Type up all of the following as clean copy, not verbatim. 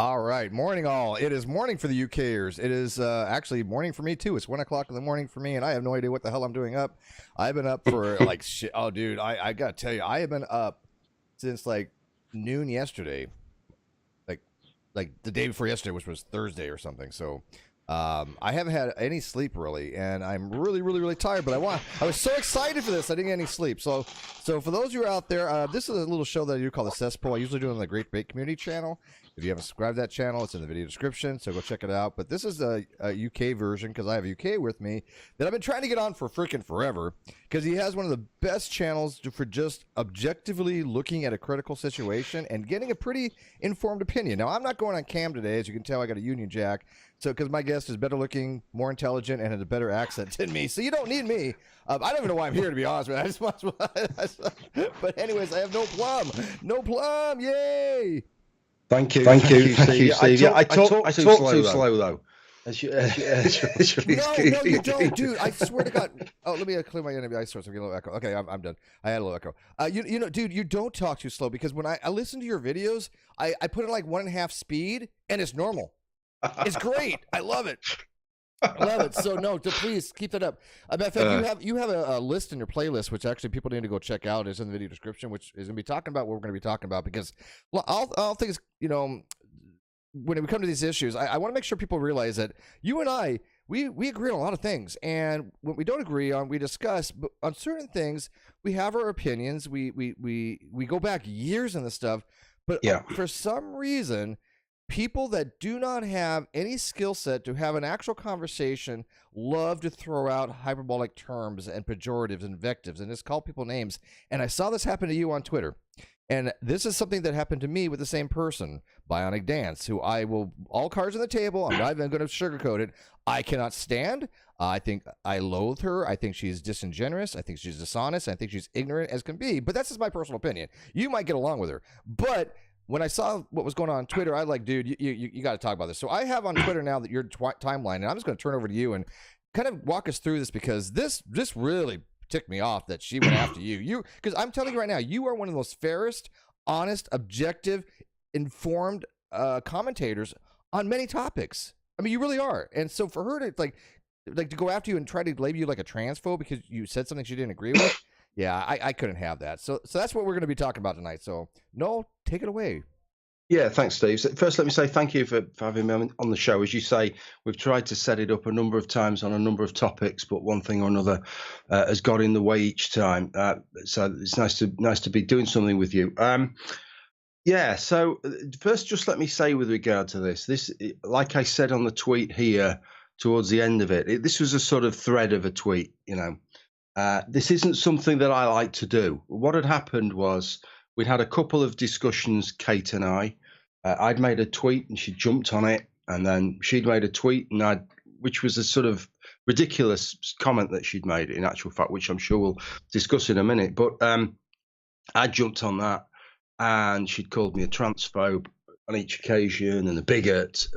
All right, morning all. It is morning for the UKers. It is actually morning for me too. It's 1 o'clock in the morning for me, and I have no idea what the hell I'm doing up. I've been up for like shit. Oh, dude, I gotta tell you, I have been up since like noon yesterday, like the day before yesterday, which was Thursday or something. So I haven't had any sleep really, and I'm really tired. But I was so excited for this, I didn't get any sleep. So for those who are out there, this is a little show that I do called the Cesspool. I usually do it on the Great Debate Community channel. If you haven't subscribed to that channel, it's in the video description, so go check it out. But this is a UK version because I have UK with me that I've been trying to get on for freaking forever because he has one of the best channels for just objectively looking at a critical situation and getting a pretty informed opinion. Now, I'm not going on cam today. As you can tell, I got a Union Jack. So, because my guest is better looking, more intelligent, and has a better accent than me. So, you don't need me. I don't even know why I'm here, to be honest with you. I just want But anyways, I have No Plum. No Plum. Yay. Thank you, Steve. Yeah, I talk too slow though. No, you don't, dude. I swear to God. Oh, let me clear my enemy source. I'm getting a little echo. Okay, I'm done. I had a little echo. You know, dude, you don't talk too slow because when I listen to your videos, I put it like 1.5 speed and it's normal. It's great. I love it. I love it. So no, please keep that up. Matter of fact, you have a list in your playlist, which actually people need to go check out. It's in the video description, which is going to be talking about what we're going to be talking about because all things, you know, when we come to these issues, I want to make sure people realize that you and I, we agree on a lot of things, and what we don't agree on, we discuss. But on certain things, we have our opinions. We go back years in this stuff, but for some reason, people that do not have any skill set to have an actual conversation love to throw out hyperbolic terms and pejoratives and invectives and just call people names. And I saw this happen to you on Twitter. And this is something that happened to me with the same person, Bionic Dance, who I will, all cards on the table, I'm not even going to sugarcoat it. I cannot stand. I think I loathe her. I think she's disingenuous. I think she's dishonest. I think she's ignorant as can be. But that's just my personal opinion. You might get along with her. But when I saw what was going on Twitter, I like, dude, you got to talk about this. So I have on Twitter now that your timeline, and I'm just going to turn over to you and kind of walk us through this because this really ticked me off that she went after you. Because I'm telling you right now, you are one of the most fairest, honest, objective, informed commentators on many topics. I mean, you really are. And so for her to like to go after you and try to label you like a transphobe because you said something she didn't agree with. Yeah, I couldn't have that. So that's what we're going to be talking about tonight. So, Noel, take it away. Yeah, thanks, Steve. So first, let me say thank you for having me on the show. As you say, we've tried to set it up a number of times on a number of topics, but one thing or another has got in the way each time. So it's nice to be doing something with you. Yeah. So first, just let me say with regard to this, like I said on the tweet here towards the end of it, this was a sort of thread of a tweet, you know. This isn't something that I like to do. What had happened was we'd had a couple of discussions, Kate and I. I'd made a tweet and she jumped on it, and then she'd made a tweet, and which was a sort of ridiculous comment that she'd made in actual fact, which I'm sure we'll discuss in a minute. But I jumped on that, and she'd called me a transphobe on each occasion and a bigot.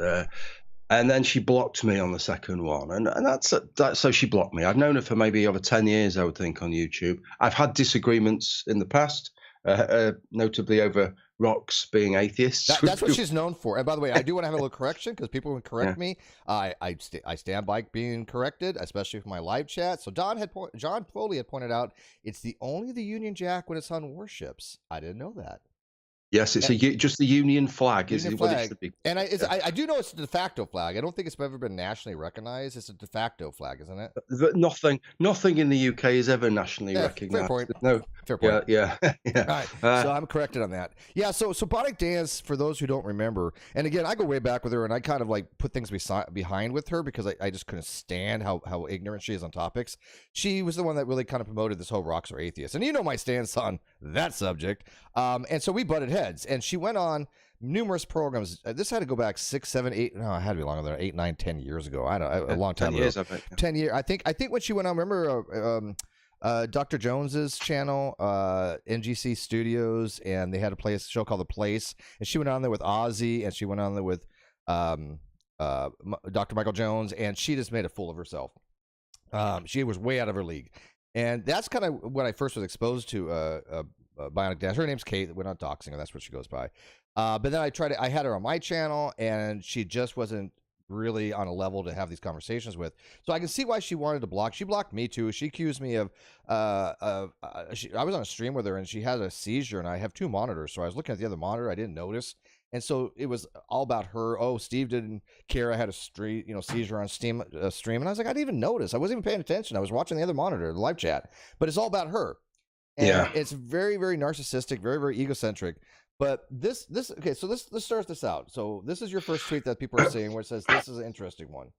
And then she blocked me on the second one, and that's so she blocked me. I've known her for maybe over 10 years, I would think, on YouTube. I've had disagreements in the past, notably over rocks being atheists. That's what she's known for. And by the way, I do want to have a little correction because people would correct me. I stand by being corrected, especially for my live chat. So John Foley had pointed out it's only the Union Jack when it's on warships. I didn't know that. Yes, it's just the Union flag. Is what it should be. And I do know it's a de facto flag. I don't think it's ever been nationally recognized. It's a de facto flag, isn't it? Nothing in the UK is ever nationally recognized. Fair point. No, fair point. Yeah. All right. So I'm corrected on that. Yeah. So Bionic Dance, for those who don't remember, and again, I go way back with her, and I kind of like put things behind with her because I just couldn't stand how ignorant she is on topics. She was the one that really kind of promoted this whole rocks are atheists, and you know my stance on that subject. And so we butted heads, and she went on numerous programs. This had to go back 6, 7, 8. No, it had to be longer than 8, 9, 10 years ago. I don't know, a long time 10 years, ago. I bet, yeah. 10 years. I think when she went on, remember Dr. Jones's channel, NGC Studios, and they had a show called The Place, and she went on there with Ozzy, and she went on there with Dr. Michael Jones, and she just made a fool of herself. She was way out of her league, and that's kind of when I first was exposed to Bionic Dance. Her name's Kate. We're not doxing her. That's what she goes by. But then I had her on my channel, and she just wasn't really on a level to have these conversations with. So I can see why she wanted to block. She blocked me too. She accused me of, I was on a stream with her, and she had a seizure, and I have 2 monitors. So I was looking at the other monitor. I didn't notice. And so it was all about her. Oh, Steve didn't care I had a seizure on stream. And I was like, I didn't even notice. I wasn't even paying attention. I was watching the other monitor, the live chat. But it's all about her. And it's very, very narcissistic, very, very egocentric. But okay, so let's start this out. So this is your first tweet that people are seeing where it says, this is an interesting one.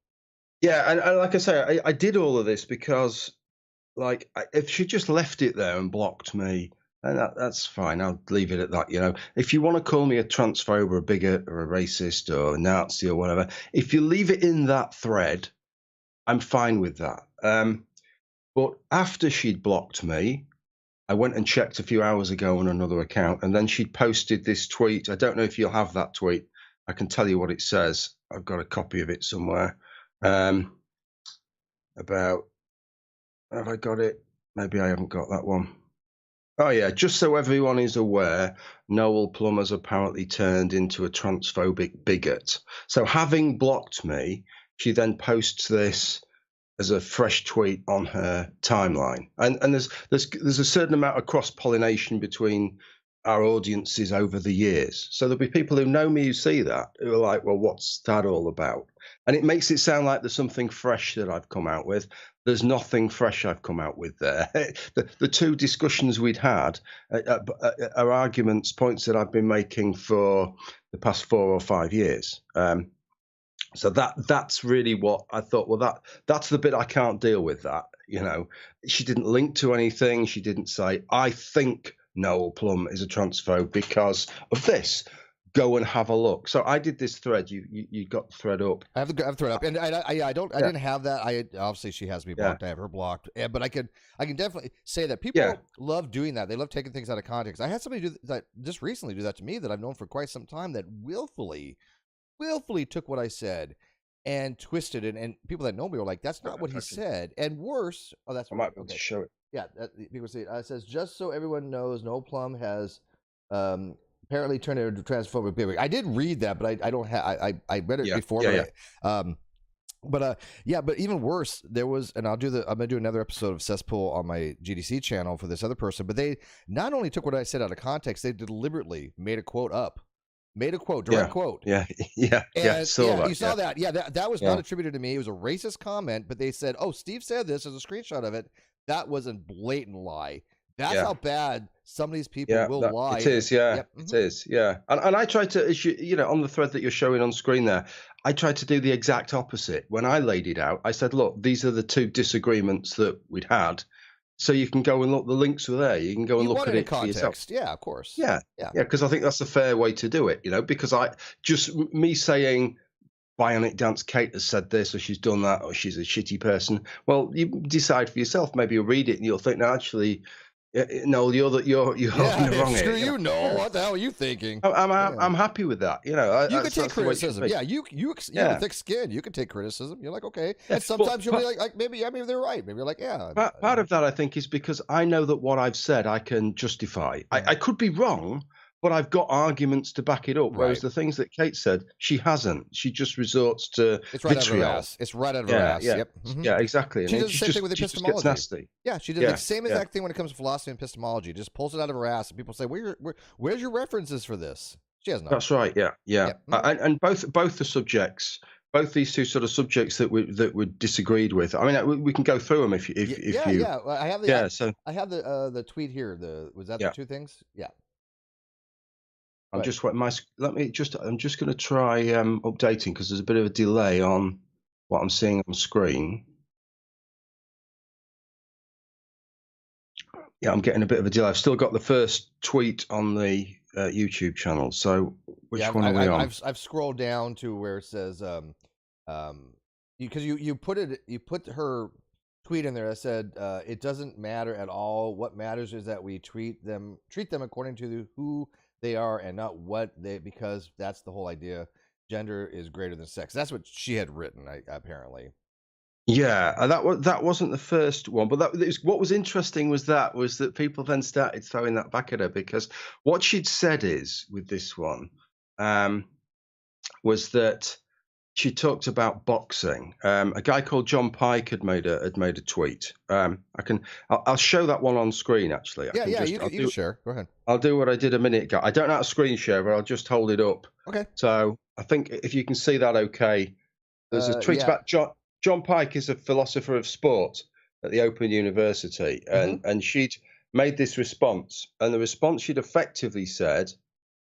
Yeah, and like I say, I did all of this because, like, if she just left it there and blocked me, and that's fine. I'll leave it at that. You know, if you want to call me a transphobe or a bigot or a racist or a Nazi or whatever, if you leave it in that thread, I'm fine with that. But after she'd blocked me, I went and checked a few hours ago on another account, and then she'd posted this tweet. I don't know if you'll have that tweet. I can tell you what it says. I've got a copy of it somewhere. About, have I got it? Maybe I haven't got that one. Oh, yeah. Just so everyone is aware, Noel Plum has apparently turned into a transphobic bigot. So having blocked me, she then posts this as a fresh tweet on her timeline. And there's a certain amount of cross-pollination between our audiences over the years. So there'll be people who know me who see that, who are like, well, what's that all about? And it makes it sound like there's something fresh that I've come out with. There's nothing fresh I've come out with there. The 2 discussions we'd had are arguments, points that I've been making for the past 4 or 5 years. So that's really what I thought. Well, that's the bit I can't deal with. That, you know, she didn't link to anything. She didn't say, I think Noel Plum is a transphobe because of this. Go and have a look. So I did this thread. You got the thread up. I have the thread up, and I didn't have that. Obviously she has me blocked. I have her blocked, but I can definitely say that people love doing that. They love taking things out of context. I had somebody do that just recently do that to me that I've known for quite some time that willfully took what I said and twisted it, and people that know me were like, "That's not what he said." And worse, that's I might be able to show it. Yeah, people say it says, just so everyone knows, Noel Plum has apparently turned into transphobic bigot. I did read that, but I don't have. I read it before, but but even worse, there was, and I'm gonna do another episode of Cesspool on my GDC channel for this other person. But they not only took what I said out of context, they deliberately made a quote up. Made a quote, direct quote. You saw that. Yeah, that was not attributed to me. It was a racist comment, but they said, "Oh, Steve said this." As a screenshot of it. That was a blatant lie. That's how bad some of these people will lie. It is, it is, And I tried to, you know, on the thread that you're showing on screen there, I tried to do the exact opposite. When I laid it out, I said, look, these are the 2 disagreements that we'd had. So you can go and look, the links were there. You can go and look at it for yourself. Yeah, of course. Yeah, because I think that's a fair way to do it, you know, because me saying Bionic Dance Kate has said this, or she's done that, or she's a shitty person. Well, you decide for yourself. Maybe you'll read it and you'll think, no, actually, no, you're wrong screw here. You know, what the hell are you thinking? I'm happy with that. You know, you can take criticism. You have thick skin. You can take criticism. You're like, okay. And sometimes you'll be like, maybe they're right. Maybe you're like, yeah. Part of that, I think, is because I know that what I've said I can justify. I could be wrong, but I've got arguments to back it up. Whereas the things that Kate said, she hasn't. She just resorts to vitriol. It's right out of her ass. Yeah. Yep. Yeah, exactly. She does the same thing with epistemology. Gets nasty. Yeah, she does the same exact thing when it comes to philosophy and epistemology. Just pulls it out of her ass, and people say, "Where's your references for this?" She has none. That's right. Yeah. And both the subjects. Both these 2 sort of subjects that we disagreed with. I mean, we can go through them if you. Well, I have the. I have the tweet here. Was that the 2 things? Yeah. I'm just going to try updating because there's a bit of a delay on what I'm seeing on screen. Yeah, I'm getting a bit of a delay. I've still got the first tweet on the YouTube channel. So which one are we on? I've scrolled down to where it says because you put her tweet in there that said it doesn't matter at all. What matters is that we treat them according to who they are and not what they, because that's the whole idea. Gender is greater than sex. That's what she had written, apparently. Yeah, and that wasn't the first one, but what was interesting was that people then started throwing that back at her because what she'd said is with this one um, was that she talked about boxing. A guy called John Pike had made a tweet. I'll show that one on screen actually. Yeah, yeah, you can share. Go ahead. I'll do what I did a minute ago. I don't know how to screen share, but I'll just hold it up. Okay. So I think if you can see that, okay. There's a tweet Yeah. about John Pike is a philosopher of sport at the Open University, and she'd made this response, and the response she'd effectively said,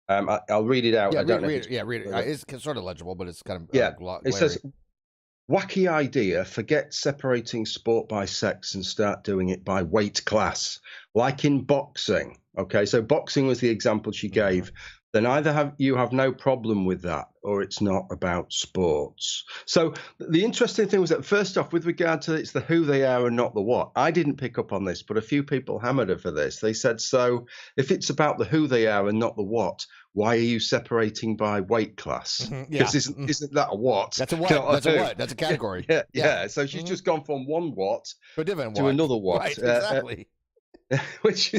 I'll read it out. Yeah, I don't know. read it. Yeah, read it. It's sort of legible, but it's kind of Yeah, it glary. says, "Wacky idea. Forget separating sport by sex and start doing it by weight class, like in boxing." Okay, so boxing was the example she gave. Then either you have no problem with that, or it's not about sports. So the interesting thing was that first off, with regard to it's the who they are and not the what. I didn't pick up on this, but a few people hammered her for this. They said, so if it's about the who they are and not the what, why are you separating by weight class? Because isn't that a what? That's a what? That's a what? That's a category. Yeah. So she's just gone from one what to another what. Right, exactly. which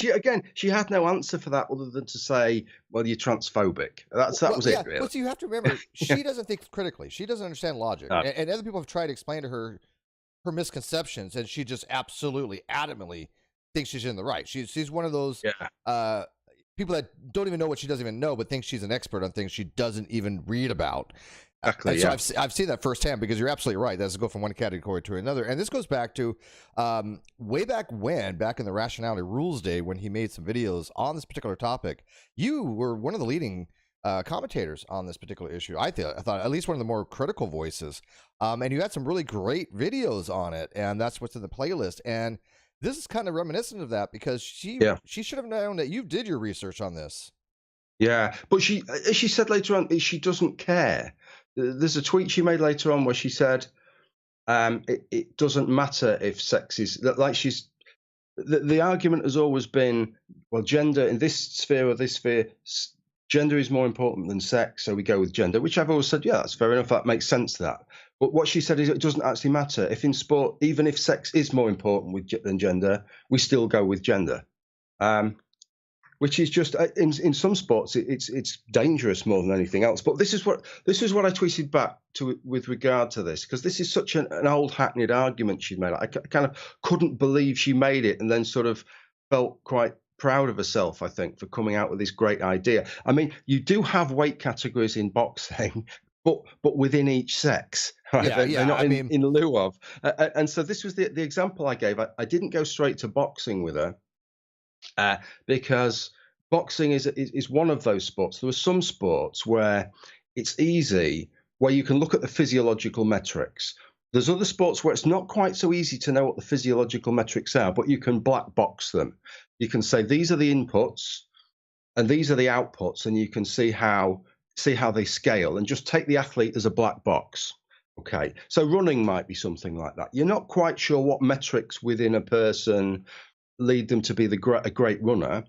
again, she had no answer for that other than to say, well, you're transphobic. That was it, really. But you have to remember, she doesn't think critically. She doesn't understand logic. No. And other people have tried to explain to her misconceptions, and she just absolutely, adamantly thinks she's in the right. She's one of those people that don't even know what she doesn't even know, but thinks she's an expert on things she doesn't even read about. Exactly. So I've seen that firsthand, because you're absolutely right. That's to go from one category to another. And this goes back to way back in the Rationality Rules day, when he made some videos on this particular topic. You were one of the leading commentators on this particular issue. I thought at least one of the more critical voices. And you had some really great videos on it, and that's what's in the playlist. And this is kind of reminiscent of that, because she should have known that you did your research on this. Yeah, but she said later on, she doesn't care. There's a tweet she made later on where she said, it doesn't matter if sex is like the argument has always been, well, gender in this sphere or this sphere, gender is more important than sex, so we go with gender, which I've always said, yeah, that's fair enough. That makes sense, that. But what she said is it doesn't actually matter. If in sport, even if sex is more important than gender, we still go with gender. Which is just in some sports it's dangerous more than anything else. But this is what I tweeted back to with regard to this, because this is such an old hackneyed argument she'd made. I kind of couldn't believe she made it, and then sort of felt quite proud of herself, I think, for coming out with this great idea. I mean, you do have weight categories in boxing, but within each sex, right? They're not in lieu of. And so this was the example I gave. I didn't go straight to boxing with her. Because boxing is one of those sports. There are some sports where it's easy, where you can look at the physiological metrics. There's other sports where it's not quite so easy to know what the physiological metrics are, but you can black box them. You can say these are the inputs and these are the outputs, and you can see how they scale, and just take the athlete as a black box. Okay, so running might be something like that. You're not quite sure what metrics within a person lead them to be a great runner,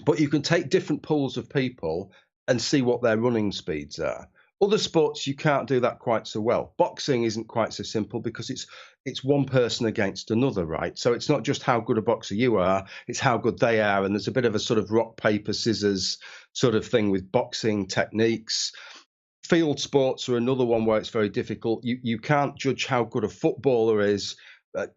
but you can take different pools of people and see what their running speeds are. Other sports, you can't do that quite so well. Boxing isn't quite so simple, because it's one person against another, right? So it's not just how good a boxer you are, it's how good they are. And there's a bit of a sort of rock, paper, scissors sort of thing with boxing techniques. Field sports are another one where it's very difficult. You can't judge how good a footballer is,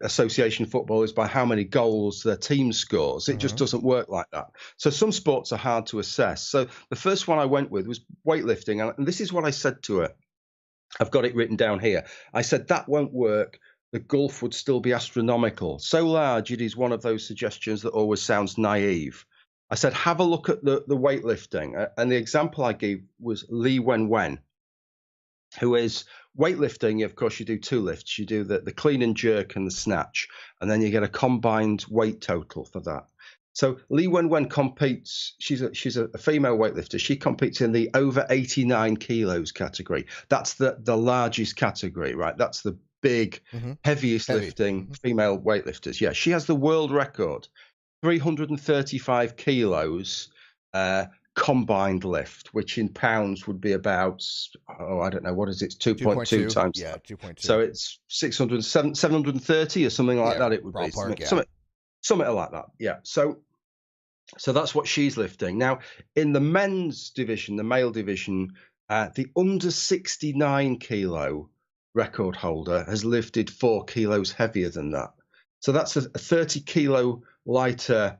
association football, is by how many goals their team scores. It just doesn't work like that. So some sports are hard to assess. So the first one I went with was weightlifting. And this is what I said to her. I've got it written down here. I said, that won't work. The gulf would still be astronomical. So large, it is one of those suggestions that always sounds naive. I said, have a look at the weightlifting. And the example I gave was Lee Wen, who is weightlifting. Of course, you do two lifts. You do the clean and jerk and the snatch, and then you get a combined weight total for that. So Lee Wen competes. She's a female weightlifter. She competes in the over 89 kilos category. That's the largest category, right? That's the big, heaviest lifting female weightlifters. Yeah, she has the world record, 335 kilos. combined lift, which in pounds would be about, I don't know, what is it? 2.2 times. Yeah, that. 2.2. So it's 730 or something like that. It would be something like that. Yeah. So that's what she's lifting. Now, in the men's division, the male division, the under 69 kilo record holder has lifted 4 kilos heavier than that. So that's a 30 kilo lighter,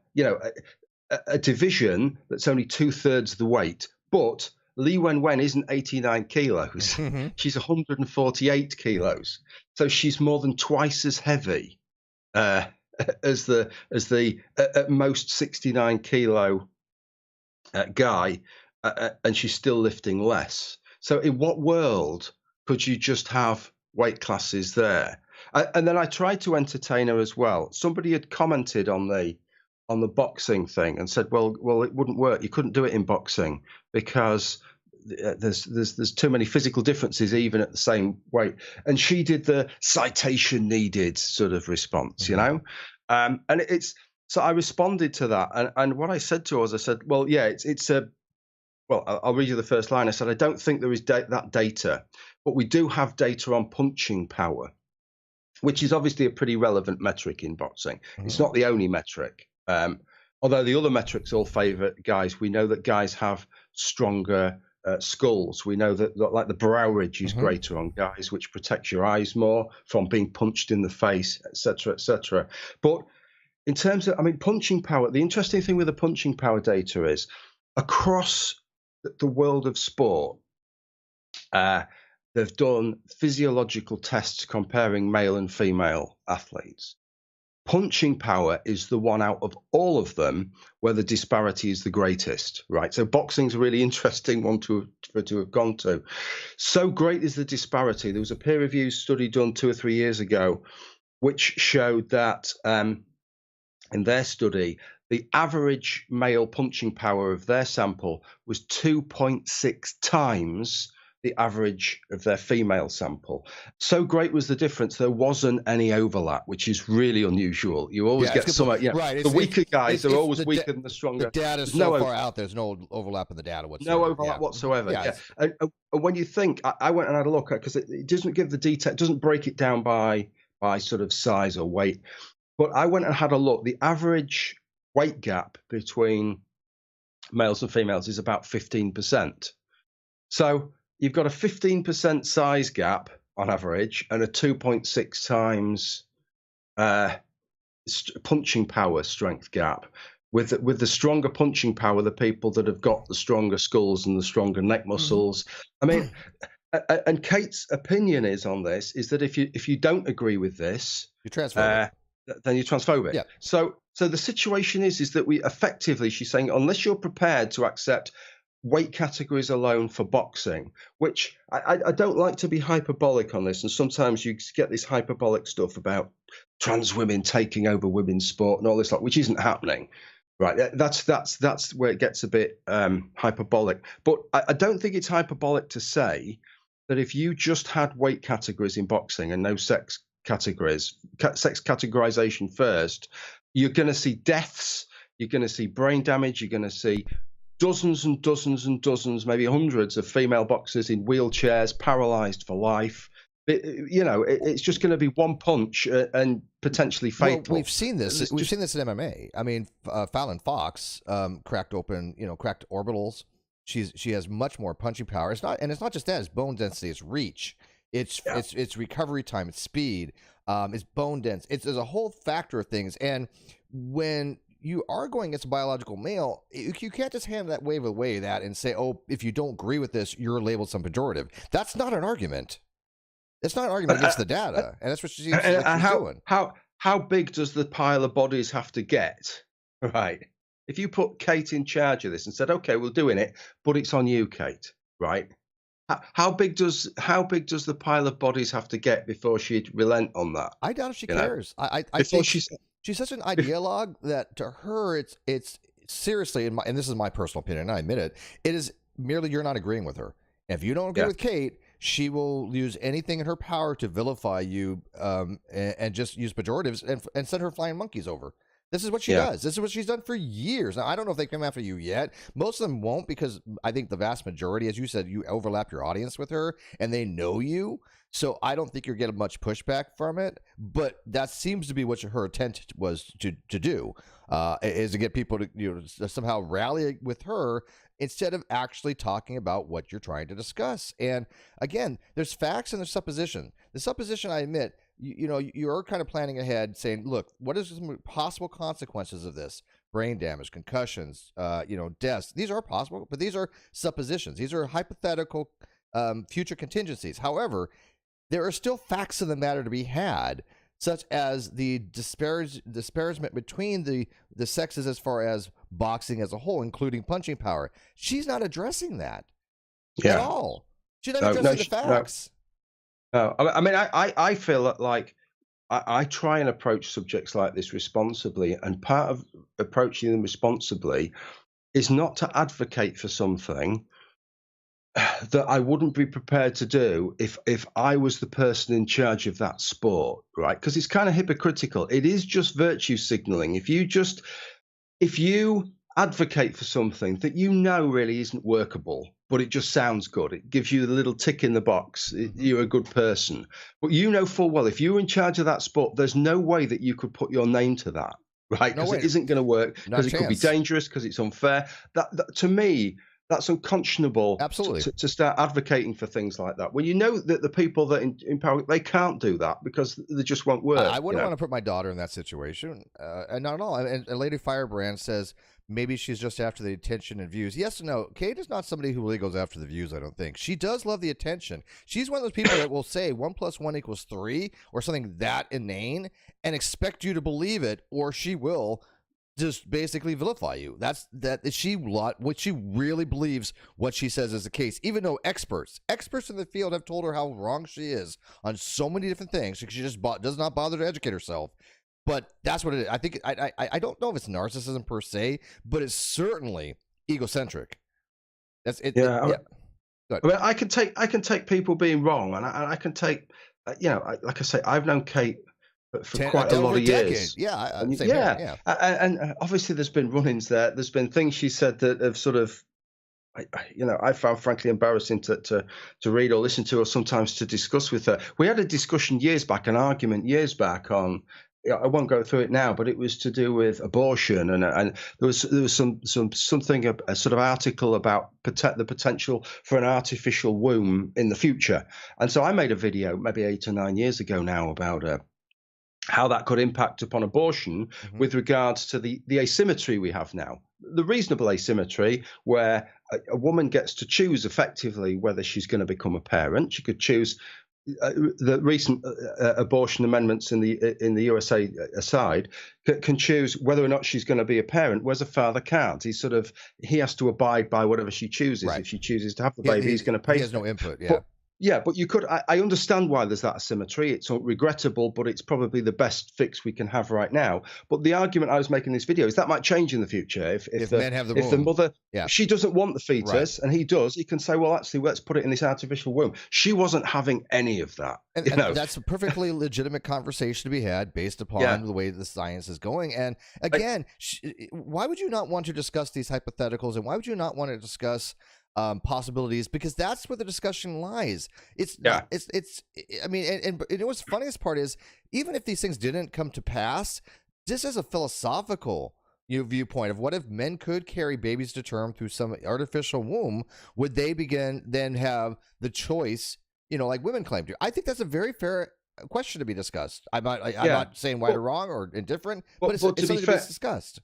a division that's only 2/3 the weight. But Li Wenwen isn't 89 kilos. She's 148 kilos. So she's more than twice as heavy as the at most 69 kilo guy, and she's still lifting less. So in what world could you just have weight classes there? And then I tried to entertain her as well. Somebody had commented on the boxing thing and said, well, it wouldn't work. You couldn't do it in boxing because there's too many physical differences even at the same weight. And she did the citation needed sort of response, and it's so I responded to that, and what I said to her was, I said, well, yeah, it's a well, I'll read you the first line. I said, I don't think there is that data, but we do have data on punching power, which is obviously a pretty relevant metric in boxing. It's not the only metric. Although the other metrics all favour guys. We know that guys have stronger skulls. We know that like the brow ridge is greater on guys, which protects your eyes more from being punched in the face, etc., etc. But in terms of, punching power, the interesting thing with the punching power data is across the world of sport, they've done physiological tests comparing male and female athletes. Punching power is the one out of all of them where the disparity is the greatest, right? So boxing's a really interesting one to have gone to. So great is the disparity. There was a peer-reviewed study done 2 or 3 years ago, which showed that in their study, the average male punching power of their sample was 2.6 times the average of their female sample. So great was the difference, there wasn't any overlap, which is really unusual. You always get some, right? The weaker guys are always weaker than the stronger. The data is so far out, there's no overlap in the data whatsoever. No overlap whatsoever. Yeah. And when you think, I went and had a look at, because it doesn't give the detail, it doesn't break it down by sort of size or weight. But I went and had a look. The average weight gap between males and females is about 15%. So you've got a 15% size gap on average and a 2.6 times punching power strength gap. With the stronger punching power, the people that have got the stronger skulls and the stronger neck muscles. And Kate's opinion is on this is that if you don't agree with this, you're transphobic. Then you're transphobic. Yeah. So the situation is that we effectively, she's saying, unless you're prepared to accept weight categories alone for boxing, which I don't like to be hyperbolic on this, and sometimes you get this hyperbolic stuff about trans women taking over women's sport and all this which isn't happening, right? That's where it gets a bit hyperbolic. But I don't think it's hyperbolic to say that if you just had weight categories in boxing and no sex categories, sex categorization first, you're going to see deaths, you're going to see brain damage, you're going to see dozens and dozens and dozens, maybe hundreds of female boxers in wheelchairs, paralyzed for life. It's just going to be one punch and potentially fatal. Well, we've seen this. We've seen this in MMA. Fallon Fox cracked orbitals. She has much more punching power. It's not just that. It's bone density. It's reach. It's recovery time. It's speed. It's bone dense. There's a whole factor of things. And when you are going against a biological male, you can't just wave away that and say, oh, if you don't agree with this, you're labeled some pejorative. That's not an argument. It's not an argument against the data, and that's what she's doing. How big does the pile of bodies have to get, right? If you put Kate in charge of this and said, okay, we're doing it, but it's on you, Kate, right? How big does the pile of bodies have to get before she'd relent on that? I doubt if she cares. I think she's such an ideologue that to her it's seriously, and this is my personal opinion, and I admit it, it is merely you're not agreeing with her. If you don't agree with Kate, she will use anything in her power to vilify you and just use pejoratives and send her flying monkeys over. This is what she does. This is what she's done for years. Now, I don't know if they come after you yet. Most of them won't, because I think the vast majority, as you said, you overlap your audience with her and they know you. So I don't think you're getting much pushback from it. But that seems to be what her intent was to do, is to get people to somehow rally with her instead of actually talking about what you're trying to discuss. And again, there's facts and there's supposition. The supposition, I admit, you're kind of planning ahead, saying, look, what is some possible consequences of this? Brain damage, concussions, deaths. These are possible, but these are suppositions. These are hypothetical future contingencies. However, there are still facts of the matter to be had, such as the disparagement between the sexes as far as boxing as a whole, including punching power. She's not addressing that at all. She's not addressing the facts. No, I mean, I feel that, like, I try and approach subjects like this responsibly, and part of approaching them responsibly is not to advocate for something that I wouldn't be prepared to do if I was the person in charge of that sport, right? Because it's kind of hypocritical. It is just virtue signaling. If you advocate for something that really isn't workable, but it just sounds good, it gives you the little tick in the box, you're a good person. But you know full well, if you were in charge of that sport, there's no way that you could put your name to that, right? Because it isn't going to work, because it could be dangerous, because it's unfair. That to me, that's unconscionable. Absolutely. To start advocating for things like that, when you know that the people that in power, they can't do that because they just won't work. I wouldn't want to put my daughter in that situation, and not at all. And Lady Firebrand says maybe she's just after the attention and views. Yes and no. Kate is not somebody who really goes after the views, I don't think. She does love the attention. She's one of those people that will say 1 + 1 = 3 or something that inane and expect you to believe it, or she will just basically vilify you. What she really believes what she says is the case, even though experts in the field have told her how wrong she is on so many different things. She just does not bother to educate herself. But that's what it is. I think I don't know if it's narcissism per se, but it's certainly egocentric. That's it. I mean, I can take people being wrong, and I can take, like I say, I've known Kate for quite a lot of years. And obviously there's been run-ins there. There's been things she said that have sort of, I found frankly embarrassing to read or listen to, or sometimes to discuss with her. We had a discussion an argument years back on, I won't go through it now, but it was to do with abortion, and there was something, a sort of article about the potential for an artificial womb in the future. And so I made a video maybe 8 or 9 years ago now about how that could impact upon abortion with regards to the asymmetry we have now. The reasonable asymmetry where a woman gets to choose effectively whether she's going to become a parent. She could choose, the recent abortion amendments in the USA aside, can choose whether or not she's going to be a parent, whereas a father can't. He has to abide by whatever she chooses. Right. If she chooses to have the baby, he's going to pay. He has no input, But you could. I understand why there's that asymmetry. It's regrettable, but it's probably the best fix we can have right now. But the argument I was making in this video is that might change in the future. If men have the womb. If the mother, she doesn't want the fetus, and he does, he can say, well, actually, let's put it in this artificial womb. She wasn't having any of that. And that's a perfectly legitimate conversation to be had based upon the way the science is going. And again, why would you not want to discuss these hypotheticals, and why would you not want to discuss possibilities? Because that's where the discussion lies. I mean, and you know what's the funniest part is, even if these things didn't come to pass, just as a philosophical viewpoint of what if men could carry babies to term through some artificial womb, would they then have the choice, like women claim to? I think that's a very fair question to be discussed. I'm not saying right or wrong or indifferent, but it's something to be discussed.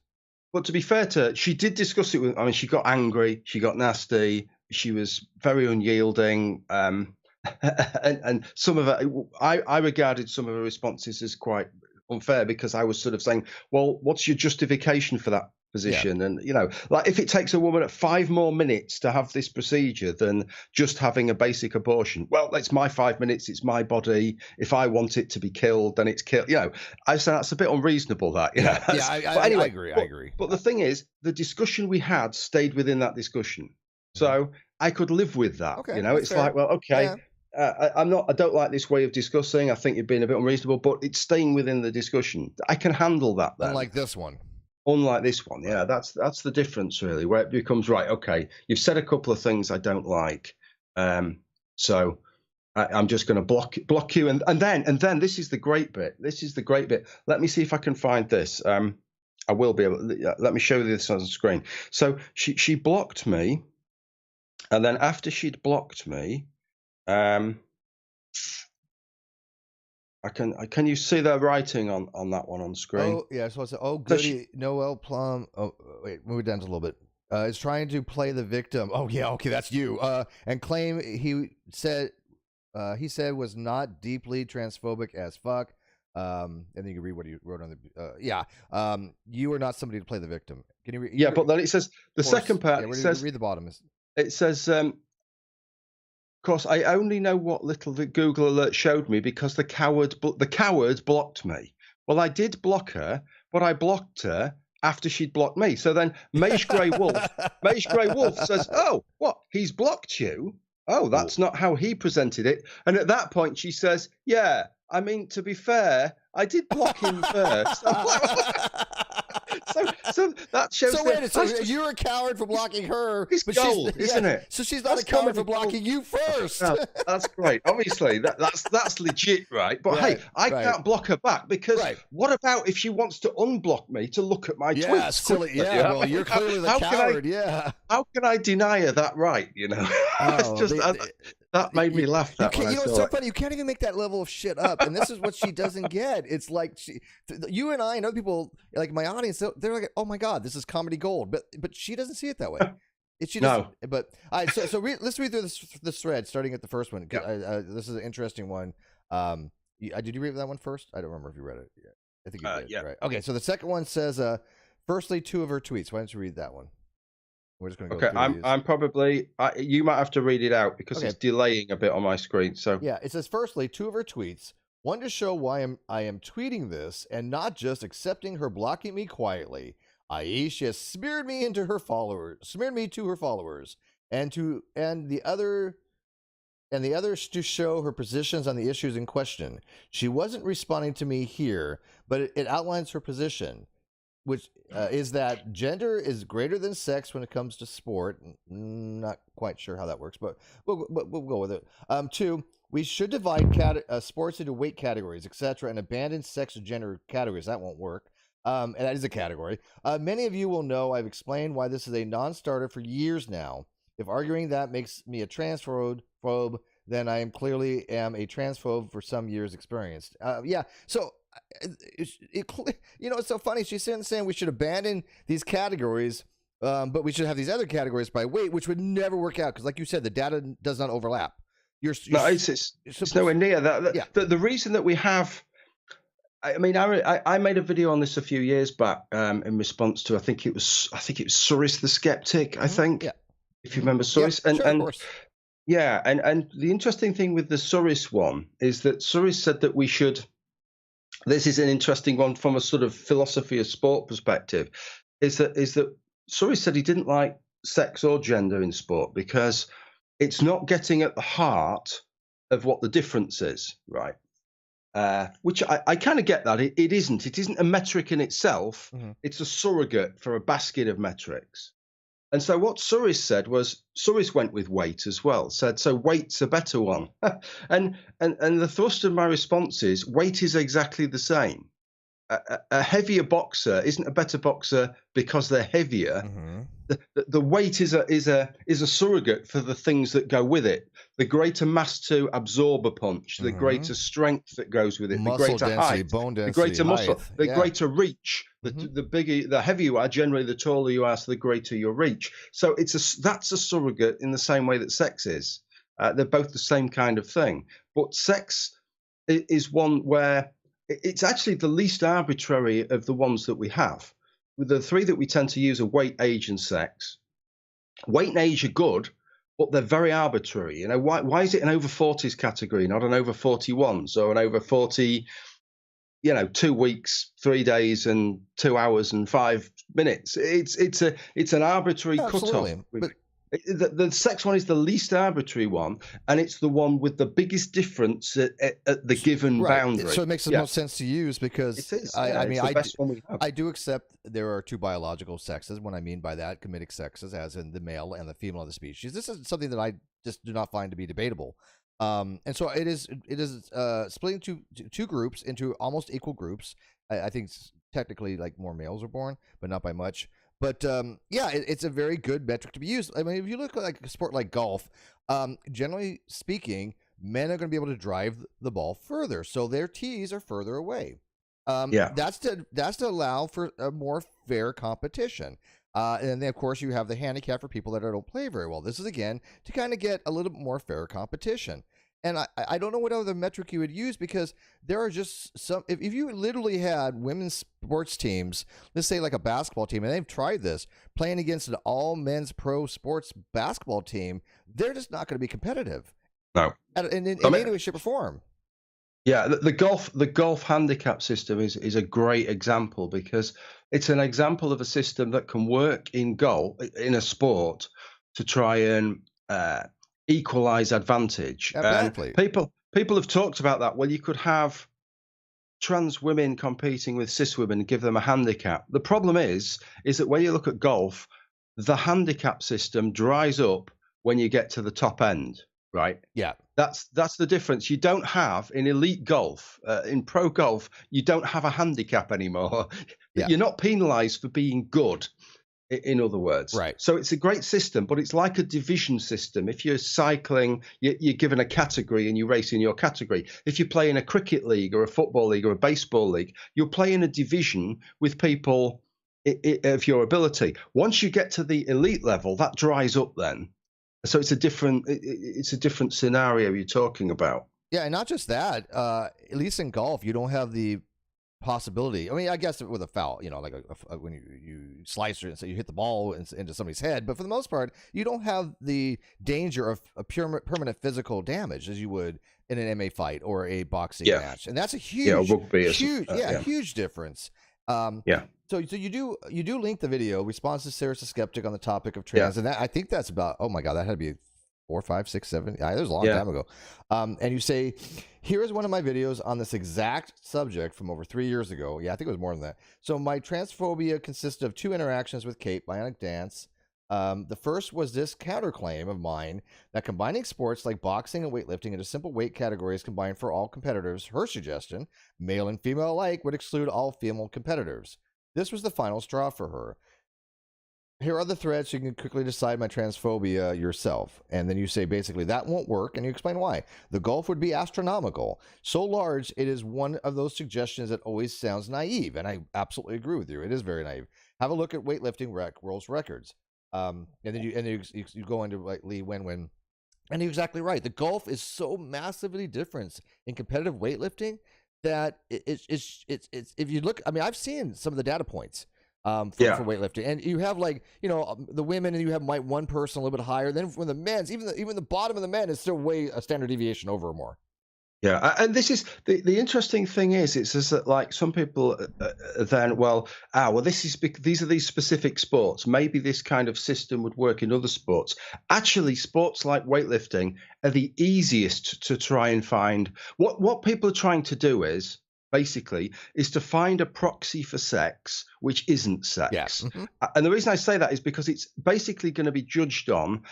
But to be fair to her, she did discuss it with. I mean, she got angry, she got nasty, she was very unyielding, and some of her, I regarded some of her responses as quite unfair, because I was sort of saying, well, what's your justification for that position? And like, if it takes a woman 5 more minutes to have this procedure than just having a basic abortion, well, it's my 5 minutes, it's my body. If I want it to be killed, then it's killed. I say that's a bit unreasonable. I agree. But the thing is, the discussion we had stayed within that discussion, so I could live with that. Okay, it's fair. Like, well, okay. I'm not. I don't like this way of discussing. I think you're being a bit unreasonable, but it's staying within the discussion. I can handle that. Then. Unlike this one. Unlike this one, yeah, that's the difference really, where it becomes right. Okay, you've said a couple of things I don't like, so I'm just going to block you, and then this is the great bit. This is the great bit. Let me see if I can find this. I will be able. Let me show you this on the screen. So she blocked me, and then after she'd blocked me, can you see the writing on that one on screen? Oh yeah, so it's goody, Noel Plum. Oh wait, move it down just a little bit. Is trying to play the victim. Oh yeah, okay, that's you. And claim he said was not deeply transphobic as fuck. And then you can read what he wrote on the you are not somebody to play the victim. Can you read? Yeah, but then it says the second part. Yeah, it says read the bottom. It says, of course, I only know what little the Google alert showed me because the coward blocked me. Well, I did block her, but I blocked her after she'd blocked me. So then Maish Grey Wolf says, "Oh, what? He's blocked you? Oh, that's not how he presented it." And at that point, she says, "Yeah, I mean, to be fair, I did block him first." So that shows. So you're a coward for blocking her. It's gold, isn't it? So she's not a coward for blocking you first. No, that's great. Obviously, that's legit, right? But hey, I can't block her back because what about if she wants to unblock me to look at my tweets? Silly. Yeah, well, you're clearly the coward. How can I deny her that right? You know, that made me laugh. It's so funny. You can't even make that level of shit up, and this is what she doesn't get. It's like you and I and other people, like my audience, they're like, "Oh my god, this is comedy gold," but she doesn't see it that way. No. But let's read through this thread, starting at the first one. This is an interesting one. Did you read that one first? I don't remember if you read it. Yeah. I think you did. Yeah. Right. Okay. So the second one says, firstly, 2 of her tweets. Why don't you read that one? We're just going to go. Okay. I'm probably. You might have to read it out because it's delaying a bit on my screen. So yeah, it says, firstly, 2 of her tweets. One to show why I am tweeting this and not just accepting her blocking me quietly, i.e., she has smeared me to her followers, and the others to show her positions on the issues in question. She wasn't responding to me here, but it outlines her position, which is that gender is greater than sex when it comes to sport. Not quite sure how that works, but we'll go with it. 2, we should divide sports into weight categories, etc., and abandon sex or gender categories. That won't work. And that is a category. Many of you will know I've explained why this is a non-starter for years now. If arguing that makes me a transphobe, then I am clearly a transphobe for some years experienced. So it's so funny. She's saying we should abandon these categories, but we should have these other categories by weight, which would never work out because, like you said, the data does not overlap. It's nowhere near that. The reason that we have. I mean, I made a video on this a few years back in response to I think it was Suris the Skeptic. I think if you remember Suris, of course. And the interesting thing with the Suris one is that Suris said that we should. This is an interesting one from a sort of philosophy of sport perspective. Is that Suris said he didn't like sex or gender in sport because it's not getting at the heart of what the difference is, right? Which I kind of get that. It isn't a metric in itself. Mm-hmm. It's a surrogate for a basket of metrics. And so what Suris said was, Suris went with weight as well, said, so weight's a better one. and the thrust of my response is, weight is exactly the same. A heavier boxer isn't a better boxer because they're heavier. Mm-hmm. The weight is a surrogate for the things that go with it. The greater mass to absorb a punch, the greater strength that goes with it, muscle the greater density, height, bone density, the greater muscle, the greater reach. Mm-hmm. The heavier you are, generally, the taller you are, so the greater your reach. So that's a surrogate in the same way that sex is. They're both the same kind of thing. But sex is one where it's actually the least arbitrary of the ones that we have. With the 3 that we tend to use are weight, age, and sex. Weight and age are good, but they're very arbitrary. You know, why is it an over 40s category, not an over 41s or an over 40? 2 weeks, 3 days, and 2 hours and 5 minutes. It's an arbitrary cutoff. The sex one is the least arbitrary one, and it's the one with the biggest difference at the given Right. boundary. So it makes the most sense to use because It is. I mean, it's the best one we have. I do accept there are two biological sexes. What I mean by that, comedic sexes, as in the male and the female of the species. This is something that I just do not find to be debatable. And so it is split into two groups, into almost equal groups. I think technically like more males are born, but not by much. But yeah, it's a very good metric to be used. I mean, if you look at like a sport like golf, generally speaking, men are going to be able to drive the ball further, so their tees are further away. Yeah. That's to allow for a more fair competition. And then, of course, you have the handicap for people that don't play very well. This is, again, to kind of get a little bit more fair competition. And I don't know what other metric you would use because there are just some. If you literally had women's sports teams, let's say like a basketball team, and they've tried this, playing against an all men's pro sports basketball team, they're just not going to be competitive. No. In any way, shape, or form. Yeah, the golf handicap system is a great example because it's an example of a system that can work in golf in a sport to try and equalize advantage. Exactly. And people have talked about that. Well, you could have trans women competing with cis women and give them a handicap. The problem is that when you look at golf, the handicap system dries up when you get to the top end, right? Yeah. That's the difference. You don't have in elite golf, in pro golf, you don't have a handicap anymore. Yeah. You're not penalized for being good, in other words. Right. So it's a great system, but it's like a division system. If you're cycling, you're given a category and you race in your category. If you play in a cricket league or a football league or a baseball league, you'll play in a division with people of your ability. Once you get to the elite level, that dries up then. So it's a different scenario you're talking about. Yeah, and not just that. At least in golf, you don't have the possibility. I mean, I guess with a foul, like when you slice it and so you hit the ball into somebody's head. But for the most part, you don't have the danger of a permanent physical damage as you would in an MMA fight or a boxing match. And that's a huge, huge difference. So you do link the video response to Sarah's a skeptic on the topic of trans, and I think that's about, oh my god, that had to be 4, 5, 6, 7. Yeah, that was a long time ago. And you say, here is one of my videos on this exact subject from over 3 years ago. Yeah, I think it was more than that. So my transphobia consisted of 2 interactions with Kate, Bionic Dance. The first was this counterclaim of mine that combining sports like boxing and weightlifting into simple weight categories combined for all competitors, her suggestion, male and female alike, would exclude all female competitors. This was the final straw for her. Here are the threats. You can quickly decide my transphobia yourself. And then you say, basically, that won't work. And you explain why. The gulf would be astronomical. So large, it is one of those suggestions that always sounds naive. And I absolutely agree with you. It is very naive. Have a look at weightlifting world's records. And then you go into like Lee Win-Win. And you're exactly right. The gulf is so massively different in competitive weightlifting that it's if you look, I mean, I've seen some of the data points. For weightlifting, and you have like the women, and you have one person a little bit higher. Then when the men's, even the bottom of the men is still way a standard deviation over or more. Yeah, and this is the interesting thing is that like some people then these are these specific sports. Maybe this kind of system would work in other sports. Actually, sports like weightlifting are the easiest to try and find. What people are trying to do is to find a proxy for sex, which isn't sex. Yes. Mm-hmm. And the reason I say that is because it's basically going to be judged on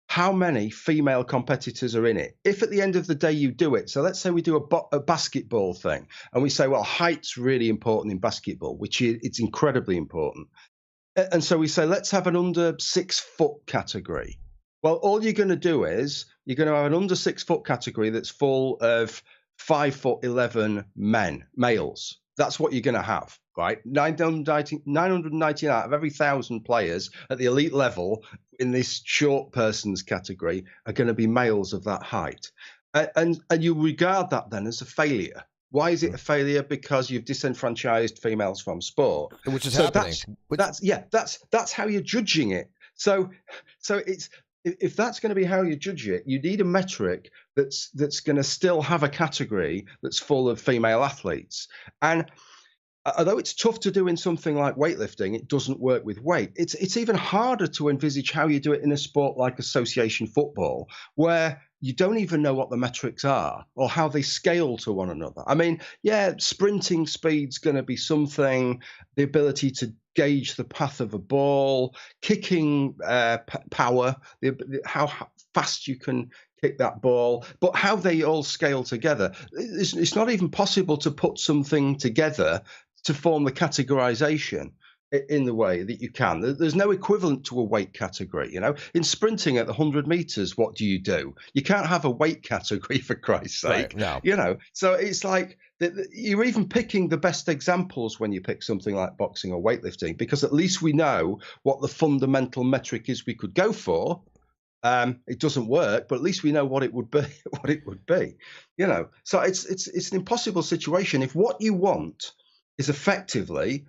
how many female competitors are in it. If at the end of the day you do it, so let's say we do a basketball thing, and we say, well, height's really important in basketball, which it's incredibly important. And so we say, let's have an under 6 foot category. Well, all you're going to do is you're going to have an under 6 foot category that's full of 5'11" males. That's what you're going to have, right? 999 out of every 1,000 players at the elite level in this short person's category are going to be males of that height. And you regard that then as a failure. Why is it a failure? Because you've disenfranchised females from sport. Which is happening. That's how you're judging it. So it's, if that's going to be how you judge it, you need a metric that's going to still have a category that's full of female athletes. And although it's tough to do in something like weightlifting, it doesn't work with weight. It's even harder to envisage how you do it in a sport like association football, where you don't even know what the metrics are or how they scale to one another. I mean, yeah, sprinting speed's going to be something, the ability to gauge the path of a ball, kicking power, how fast you can kick that ball, but how they all scale together. It's not even possible to put something together to form the categorization in the way that you can. There's no equivalent to a weight category. In sprinting at the 100 meters, what do? You can't have a weight category, for Christ's sake. Right, no. So it's like you're even picking the best examples when you pick something like boxing or weightlifting, because at least we know what the fundamental metric is we could go for. It doesn't work, but at least we know what it would be. So it's an impossible situation. If what you want is effectively,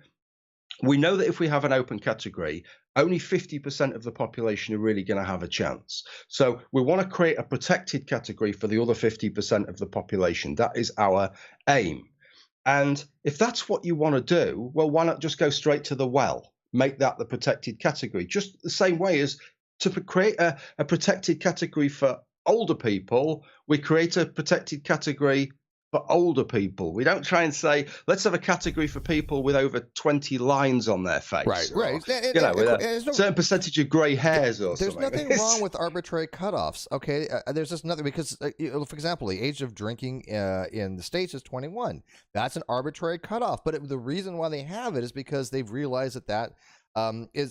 we know that if we have an open category, only 50% of the population are really going to have a chance. So we want to create a protected category for the other 50% of the population. That is our aim. And if that's what you want to do, well, why not just go straight to the well, make that the protected category, just the same way as to create a protected category for older people, we create a protected category for older people. We don't try and say, let's have a category for people with over 20 lines on their face. Right. With a certain percentage of grey hairs or there's something. There's nothing wrong with arbitrary cutoffs, okay? There's just nothing, because, for example, the age of drinking in the States is 21. That's an arbitrary cutoff. But the reason why they have it is because they've realized that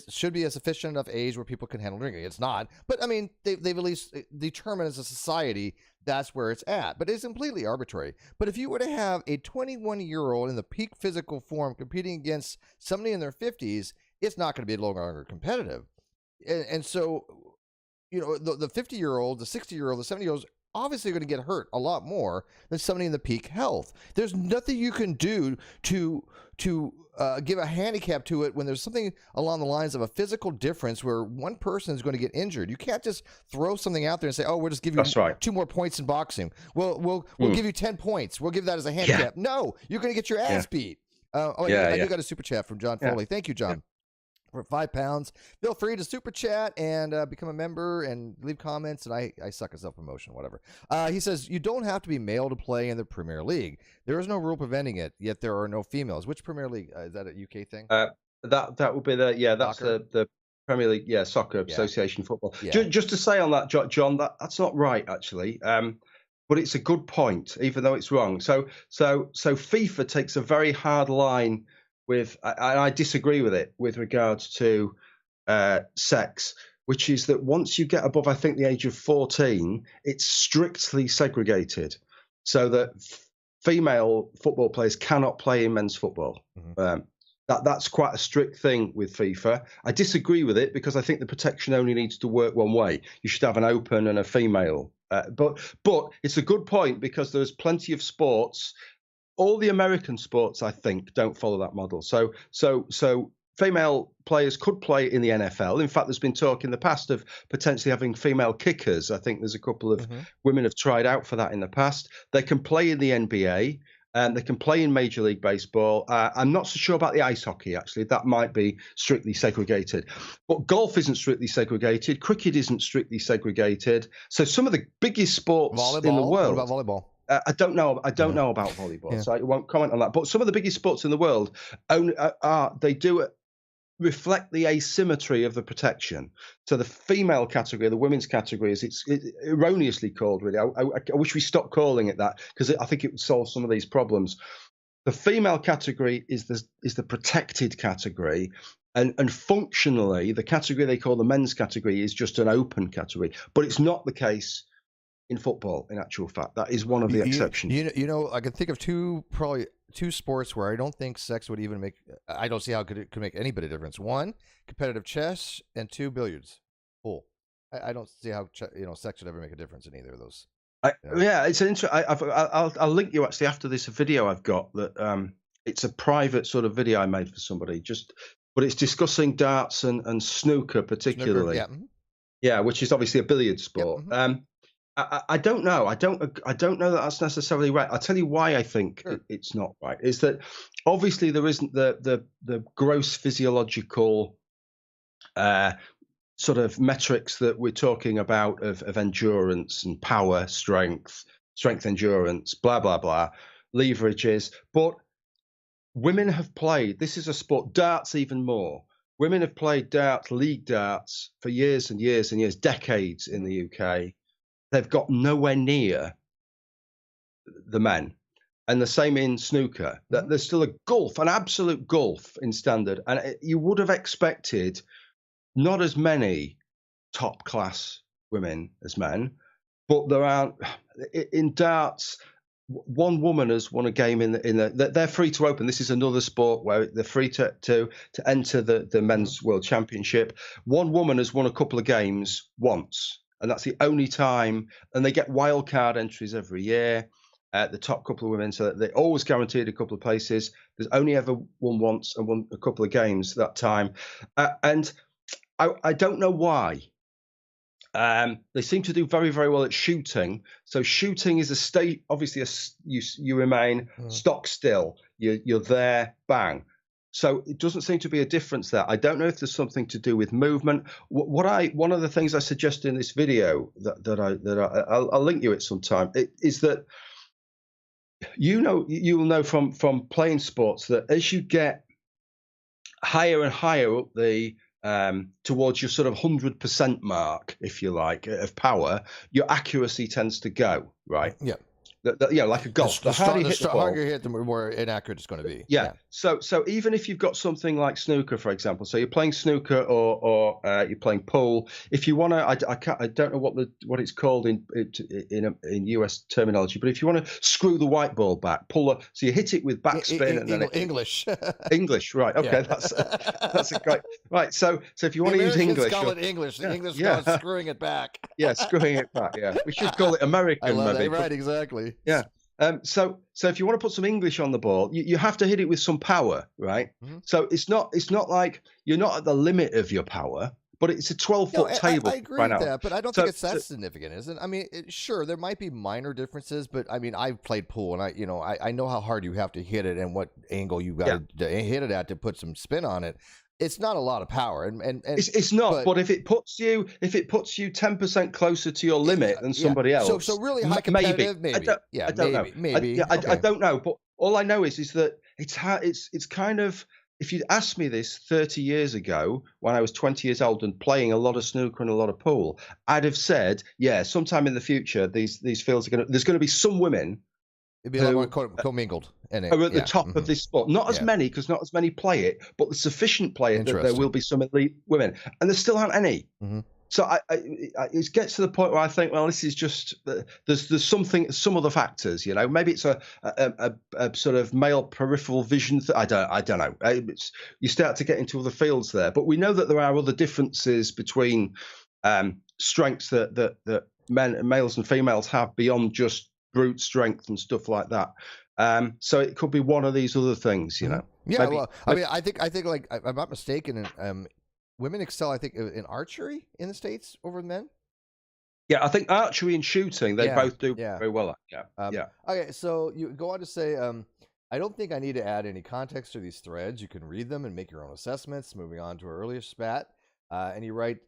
should be a sufficient enough age where people can handle drinking. It's not, but I mean, they've at least determined as a society that's where it's at. But it's completely arbitrary. But if you were to have a 21-year-old in the peak physical form competing against somebody in their 50s, it's not going to be no longer competitive. And so, the 50-year-old, the 60-year-old, the 70-year-olds obviously going to get hurt a lot more than somebody in the peak health. There's nothing you can do to give a handicap to it when there's something along the lines of a physical difference where one person is going to get injured. You can't just throw something out there and say, "Oh, we'll just give you 2 more points in boxing. We'll give you 10 points. We'll give that as a handicap." Yeah. No, you're going to get your ass beat. I do got a super chat from John Foley. Thank you, John. For £5. Feel free to super chat and become a member and leave comments. And I suck at self-promotion, whatever. He says, you don't have to be male to play in the Premier League. There is no rule preventing it, yet there are no females. Which Premier League? Is that a UK thing? That would be that's the Premier League, soccer, association football. Yeah. Just to say on that, John, that's not right, actually. But it's a good point, even though it's wrong. So FIFA takes a very hard line with, I disagree with it with regards to sex, which is that once you get above, I think, the age of 14, it's strictly segregated, so that female football players cannot play in men's football. Mm-hmm. That's quite a strict thing with FIFA. I disagree with it because I think the protection only needs to work one way. You should have an open and a female. But it's a good point, because there's plenty of sports. All the American sports, I think, don't follow that model. So female players could play in the NFL. In fact, there's been talk in the past of potentially having female kickers. I think there's a couple of women have tried out for that in the past. They can play in the NBA, and they can play in Major League Baseball. I'm not so sure about the ice hockey, actually. That might be strictly segregated. But golf isn't strictly segregated. Cricket isn't strictly segregated. So some of the biggest sports in the world. What about volleyball? I don't know about volleyball, so I won't comment on that. But some of the biggest sports in the world do reflect the asymmetry of the protection. So the female category, the women's category, it's erroneously called. Really, I wish we stopped calling it that, because I think it would solve some of these problems. The female category is the protected category. And functionally, the category they call the men's category is just an open category. But it's not the case in football, in actual fact. That is one of the exceptions. I can think of two sports where I don't think sex would even make. I don't see how it could make any bit of difference. One, competitive chess, and two, billiards. Pool. I don't see how sex should ever make a difference in either of those. Yeah, it's an interesting. I'll link you actually after this video I've got that. It's a private sort of video I made for somebody. But it's discussing darts and snooker particularly. Snooker, yeah, which is obviously a billiard sport. Yep. I don't know. I don't know that that's necessarily right. I'll tell you why I think Sure. it's not right. Is that obviously there isn't the gross physiological sort of metrics that we're talking about of endurance and power, strength, endurance, blah blah blah, leverages. But women have played. This is a sport. Darts even more. Women have played darts, league darts, for years and years and years, decades in the UK. They've got nowhere near the men. And the same in snooker. That there's still a gulf, an absolute gulf in standard. And you would have expected not as many top class women as men, but there aren't in darts. One woman has won a game in the they're free to open. This is another sport where they're free to enter the men's world championship. One woman has won a couple of games once, and that's the only time. And they get wild card entries every year. The top couple of women, so they always guaranteed a couple of places. There's only ever won once and won a couple of games that time, and I don't know why. They seem to do very, very well at shooting. So shooting is a state. Obviously, you remain stock still. You're there, bang. So it doesn't seem to be a difference there. I don't know if there's something to do with movement. One of the things I suggest in this video I'll link you at some time is that you'll know from playing sports that as you get higher and higher up the towards your sort of 100% mark, if you like, of power, your accuracy tends to go, right? Yeah. Like a golf. The harder you hit, the more inaccurate it's going to be. Yeah. So even if you've got something like snooker, for example, so you're playing snooker or you're playing pool. If you want to, I don't know what it's called in US terminology, but if you want to screw the white ball back, so you hit it with backspin and then English. English, right? Okay, yeah. that's a great right. So if you want to use English, call it English. The English call it screwing it back. Yeah, screwing it back. Yeah, we should call it American. I love maybe. That. Right, exactly. Yeah. So if you want to put some English on the ball, you have to hit it with some power, right? So it's not like you're not at the limit of your power, but it's a 12-foot table. I agree with that, but I don't think it's that significant, is it? I mean, sure, there might be minor differences, but I mean, I've played pool, and I know how hard you have to hit it and what angle you got to hit it at to put some spin on it. It's not a lot of power, and it's not. But if it puts you 10% closer to your limit than somebody else, so really high competitive, maybe. I don't know. Maybe. I don't know. But all I know is that it's kind of. If you'd asked me this 30 years ago, when I was 20 years old and playing a lot of snooker and a lot of pool, I'd have said, yeah, sometime in the future, these fields there's going to be some women. It'd be a lot more commingled. And are at the top of this sport. Not as many, because not as many play it, but the sufficient play it that there will be some elite women. And there still aren't any. So it gets to the point where I think, well, this is just there's some other factors, maybe it's a sort of male peripheral vision. I don't know. You start to get into other fields there, but we know that there are other differences between strengths that males and females have beyond just brute strength and stuff like that. So it could be one of these other things, Yeah, maybe, well, I mean, I think like, if I'm not mistaken, women excel, I think, in archery in the States over men. Yeah, I think archery and shooting, they both do very well at. Okay, so you go on to say, I don't think I need to add any context to these threads. You can read them and make your own assessments. Moving on to our earlier spat. And you write,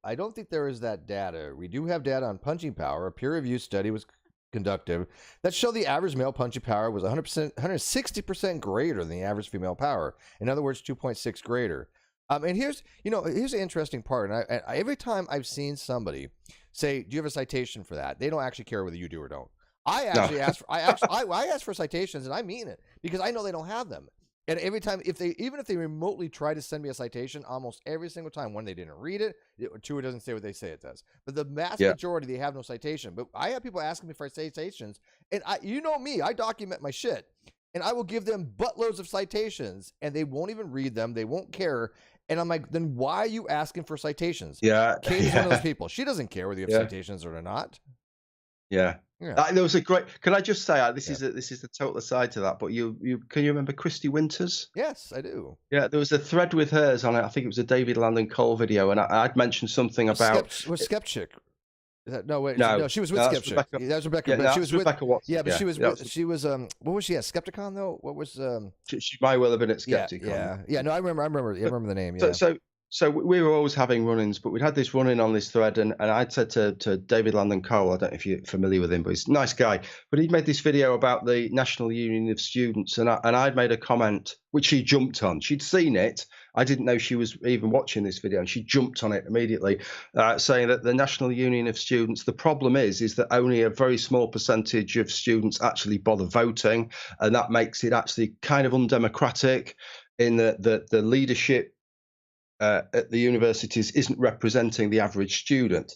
I don't think there is that data. We do have data on punching power. A peer-reviewed study was conductive that showed the average male punching power was 160% greater than the average female power. In other words, 2.6 greater. And here's the interesting part. And every time I've seen somebody say, "Do you have a citation for that?" They don't actually care whether you do or don't. I actually I ask for citations, and I mean it, because I know they don't have them. And every time, even if they remotely try to send me a citation, almost every single time, one, they didn't read it, or two, it doesn't say what they say it does. But the vast majority, they have no citation. But I have people asking me for citations, and you know me, I document my shit, and I will give them buttloads of citations, and they won't even read them. They won't care. And I'm like, then why are you asking for citations? Yeah, Katie's one of those people. She doesn't care whether you have citations or not. Yeah. There was a great. Can I just say this is the total aside to that? But you can you remember Christy Winters? Yes, I do. Yeah, there was a thread with hers on it. I think it was a David Landon Cole video, and I'd mentioned something about Skeptic. No, wait, No, no, she was with no, that's Skeptic. Rebecca. That was Rebecca, Yeah, but no, she that's was with Rebecca Watson. yeah, but Yeah, she was yeah, with, she was what was she at Skepticon though? What was she might well have been at yeah, Skepticon. yeah. No, I remember the name. So, Yeah. so we were always having run-ins, but we'd had this run-in on this thread, and I'd said to David Landon Cole, I don't know if you're familiar with him, but he's a nice guy. But he'd made this video about the National Union of Students, and I'd made a comment which she jumped on. She'd seen it. I didn't know she was even watching this video, and she jumped on it immediately, saying that the National Union of Students, the problem is that only a very small percentage of students actually bother voting, and that makes it actually kind of undemocratic in the leadership at the universities isn't representing the average student.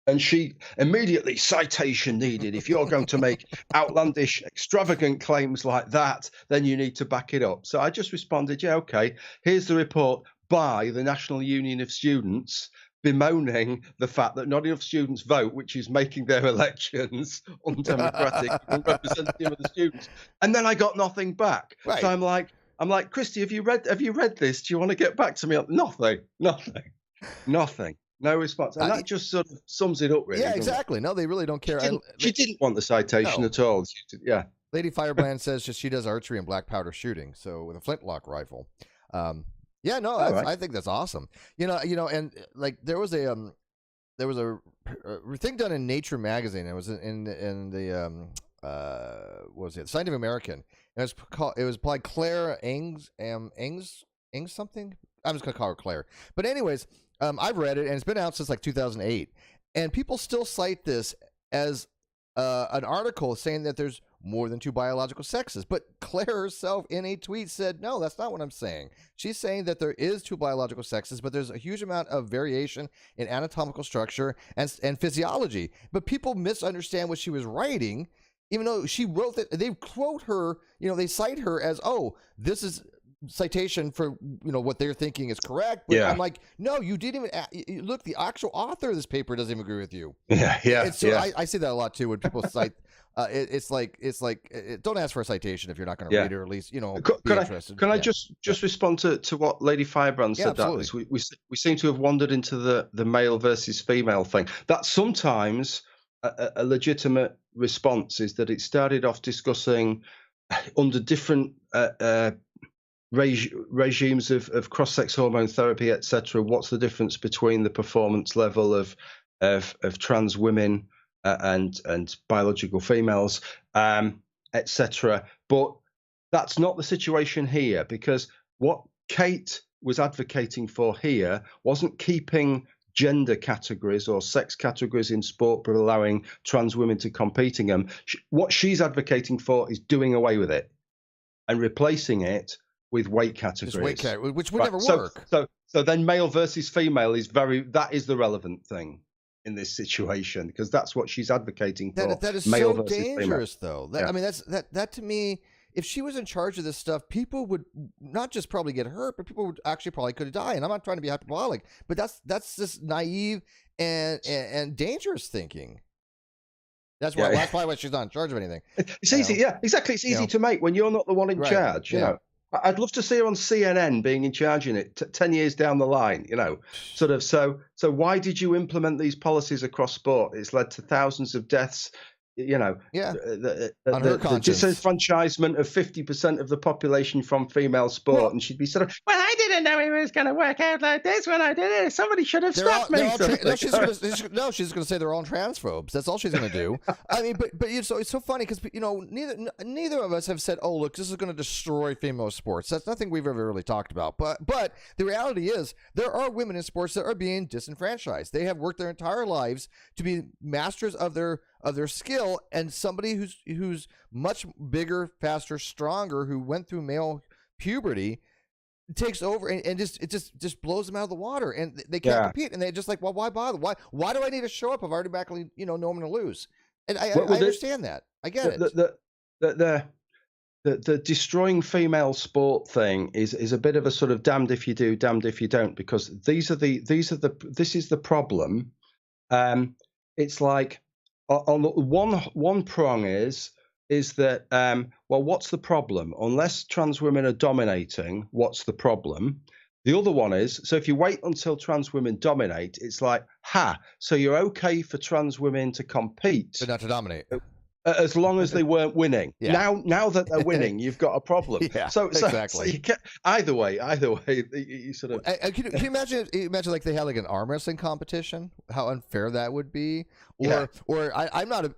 And she immediately, citation needed. If you're going to make outlandish, extravagant claims like that, then you need to back it up. So I just responded, yeah, okay, here's the report by the National Union of Students bemoaning the fact that not enough students vote, which is making their elections undemocratic and representative of the students. And then I got nothing back. Right. So I'm like, Christy, have you read this? Do you want to get back to me? Nothing. No response. And that just sort of sums it up, really. Yeah, exactly. No, they really don't care. She didn't want the citation at all. Yeah. Lady Firebrand says she does archery and black powder shooting, so with a flintlock rifle. Yeah, no, I think that's awesome. You know, and like there was a thing done in Nature magazine. It was in the what was it? Scientific American. And it was by Claire Ings something. I'm just gonna call her Claire. But anyways, I've read it and it's been out since like 2008, and people still cite this as an article saying that there's more than two biological sexes. But Claire herself in a tweet said, no, that's not what I'm saying. She's saying that there is two biological sexes, but there's a huge amount of variation in anatomical structure and physiology. But people misunderstand what she was writing, even though she wrote that. They quote her, they cite her as, oh, this is citation for what they're thinking is correct, but I'm like, no, you didn't even look. The actual author of this paper doesn't even agree with you. And so I see that a lot too when people cite. It's like don't ask for a citation if you're not going to read it, or at least be interested. Can I just respond to what Lady Firebrand said? Absolutely. That we seem to have wandered into the male versus female thing. That sometimes a legitimate response is that it started off discussing under different regimes of cross-sex hormone therapy, etc. What's the difference between the performance level of trans women and biological females, etc. But that's not the situation here, because what Kate was advocating for here wasn't keeping gender categories or sex categories in sport, but allowing trans women to compete in them. What she's advocating for is doing away with it and replacing it with weight categories, which would never work. So then male versus female that is the relevant thing in this situation, because that's what she's advocating for. That is male so versus dangerous, female. though. I mean, that to me, if she was in charge of this stuff, people would not just probably get hurt, but people would actually probably could die. And I'm not trying to be hyperbolic, but that's just naive and dangerous thinking. That's why she's not in charge of anything. It's easy, yeah, exactly. It's easy to make when you're not the one in charge. You know, I'd love to see her on CNN being in charge in it 10 years down the line. Sort of. So why did you implement these policies across sport? It's led to thousands of deaths. The disenfranchisement of 50% of the population from female sport, and she'd be sort of, well, I didn't know it was going to work out like this when I did it. Somebody should have stopped me. She's going to say they're all transphobes. That's all she's going to do. I mean, but it's so funny because neither of us have said, oh, look, this is going to destroy female sports. That's nothing we've ever really talked about. But the reality is there are women in sports that are being disenfranchised. They have worked their entire lives to be masters of their skill, and somebody who's much bigger, faster, stronger, who went through male puberty takes over and just blows them out of the water, and they can't compete, and they're just like, well, why bother? Why do I need to show up if I automatically know I'm going to lose? And I understand that. I get it. The destroying female sport thing is a bit of a sort of damned if you do, damned if you don't, because this is the problem. It's like, on one prong is that well, what's the problem? Unless trans women are dominating, what's the problem? The other one is, so if you wait until trans women dominate, it's like, so you're okay for trans women to compete, but not to dominate. As long as they weren't winning. Yeah. Now that they're winning, you've got a problem. Yeah, so exactly. So you can, either way, you sort of. Can you imagine like they had like an arm wrestling competition? How unfair that would be. Or I'm not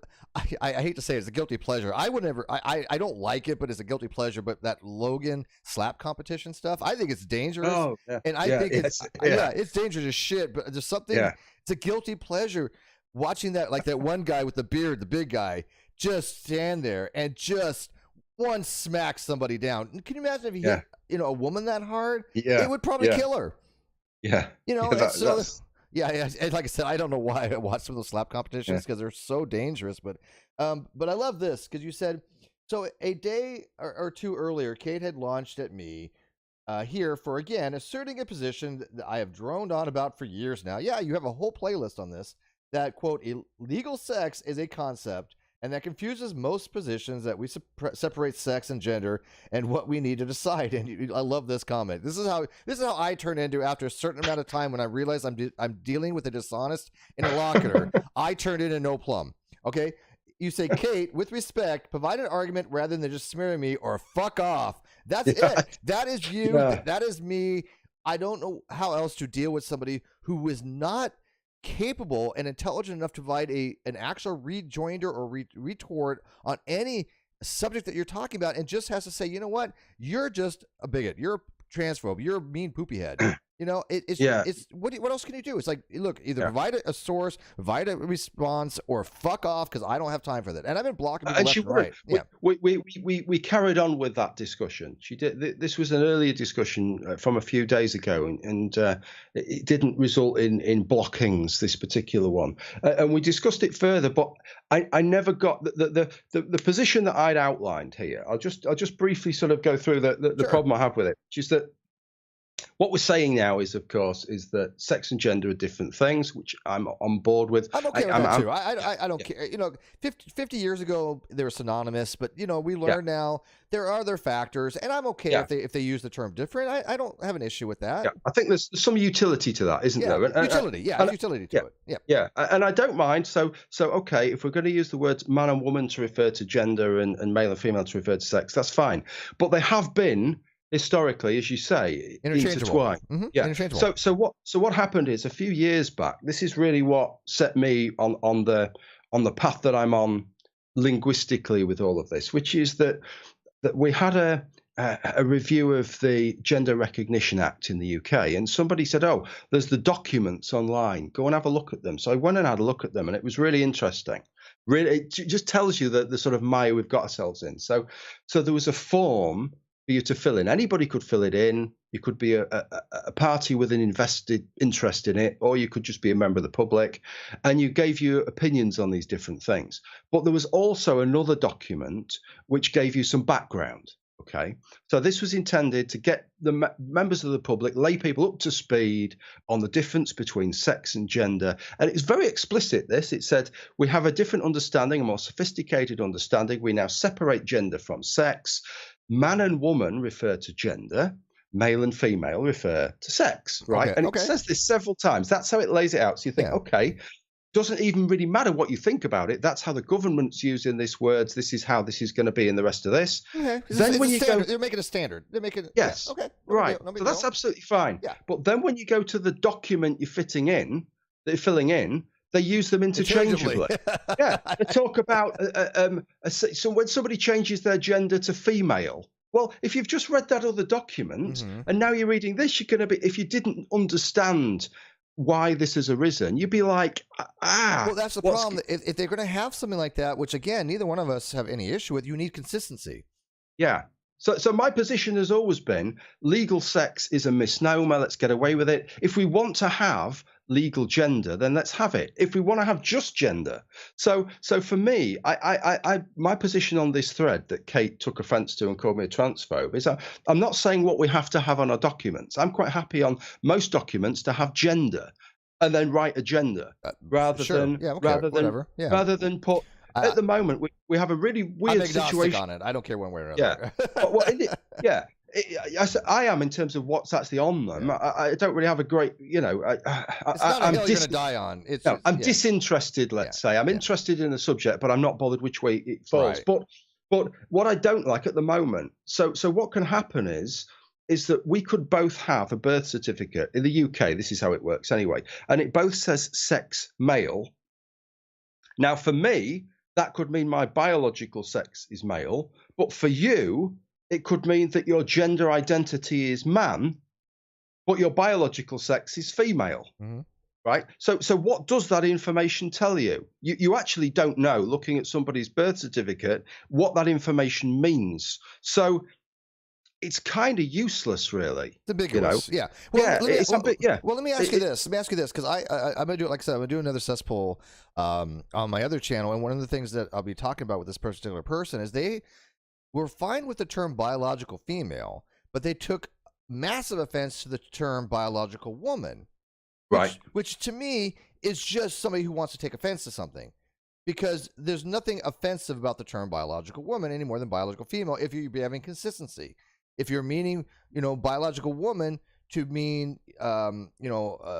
I hate to say it's a guilty pleasure. I would never. I don't like it, but it's a guilty pleasure. But that Logan slap competition stuff, I think it's dangerous. Oh, yeah. And I think it's dangerous as shit. But there's something. Yeah. It's a guilty pleasure watching that, like that one guy with the beard, the big guy, just stand there and just one smack somebody down. Can you imagine if he hit a woman that hard? Yeah. It would probably kill her. Yeah. And like I said, I don't know why I watch some of those slap competitions because they're so dangerous. But I love this because you said so a day or two earlier, Kate had launched at me here for again asserting a position that I have droned on about for years now. Yeah, you have a whole playlist on this. That quote illegal sex is a concept. And that confuses most positions that we separate sex and gender and what we need to decide. And I love this comment. This is how I turn into after a certain amount of time when I realize I'm dealing with a dishonest interlocutor. I turned into Noel Plum. Okay, you say, Kate, with respect, provide an argument rather than just smearing me or fuck off. That's it. That is you. Yeah. That is me. I don't know how else to deal with somebody who is not capable and intelligent enough to provide an actual rejoinder or retort on any subject that you're talking about, and just has to say, you know what, you're just a bigot, you're a transphobe, you're a mean poopy head. It's what else can you do? It's like, look, either provide a source, provide a response, or fuck off because I don't have time for that. And I've been blocking people left and right. We carried on with that discussion. She did. This was an earlier discussion from a few days ago, and it didn't result in blockings. This particular one, and we discussed it further. But I never got the position that I'd outlined here. I'll just briefly sort of go through the problem I have with it, which is that. What we're saying now is, of course, is that sex and gender are different things, which I'm on board with. I'm okay with that too. I don't care. 50 years ago they were synonymous, but we learn now there are other factors, and I'm okay if they use the term different. I don't have an issue with that. Yeah, I think there's some utility to that, isn't there? Utility, utility to it. Yeah, and I don't mind. So okay, if we're going to use the words man and woman to refer to gender and male and female to refer to sex, that's fine. But they have been. Historically, as you say, intertwined. Mm-hmm. Yeah. So what happened is a few years back. This is really what set me on the path that I'm on linguistically with all of this, which is that we had a review of the Gender Recognition Act in the UK, and somebody said, "Oh, there's the documents online. Go and have a look at them." So I went and had a look at them, and it was really interesting. Really, it just tells you the sort of mire we've got ourselves in. So there was a form for you to fill in. Anybody could fill it in. You could be a party with an invested interest in it, or you could just be a member of the public, and you gave your opinions on these different things. But there was also another document which gave you some background. Okay, so this was intended to get the members of the public, lay people up to speed on the difference between sex and gender. And it's very explicit, this. It said, we have a different understanding, a more sophisticated understanding. We now separate gender from sex. Man and woman refer to gender. Male and female refer to sex, right? And it says this several times. That's how it lays it out. So you think, okay, doesn't even really matter what you think about it. That's how the government's using these words. This is how this is going to be in the rest of this. Okay. Then when you go, they're making a standard. They're making okay. Right. So that's absolutely fine. Yeah. But then when you go to the document you're fitting in, that you're filling in, they use them interchangeably. They talk about so when somebody changes their gender to female. Well, if you've just read that other document and now you're reading this, you're going to be. If you didn't understand why this has arisen, you'd be like, Well, that's the problem. If they're going to have something like that, which again, neither one of us have any issue with, you need consistency. Yeah. So my position has always been legal sex is a misnomer. Let's get away with it. If we want to have legal gender, then let's have it. If we want to have just gender. So for me, my position on this thread that Kate took offense to and called me a transphobe is I'm not saying what we have to have on our documents. I'm quite happy on most documents to have gender and then write a gender rather than put. At the moment, we have a really weird situation on it. I don't care one way or another. I am in terms of what's actually on them. Yeah. I don't really have a great, It's not a I'm hill you're going to die on. It's no, just, I'm yeah, disinterested. Let's say I'm yeah, interested in the subject, but I'm not bothered which way it falls. right. But what I don't like at the moment. So what can happen is that we could both have a birth certificate in the UK. This is how it works anyway, and it both says sex male. Now, for me, that could mean my biological sex is male, but for you, it could mean that your gender identity is man, but your biological sex is female. Mm-hmm. Right. So what does that information tell you? You actually don't know, looking at somebody's birth certificate, what that information means. So it's kind of useless, really. It's ambiguous. Yeah. Well, Yeah. Let me ask you this. Let me ask you this, because I'm gonna do it. Like I said, I'm gonna do another cesspool on my other channel, and one of the things that I'll be talking about with this particular person is they were fine with the term biological female, but they took massive offense to the term biological woman. Right. Which to me is just somebody who wants to take offense to something, because there's nothing offensive about the term biological woman any more than biological female if you're having consistency. If you're meaning, biological woman to mean,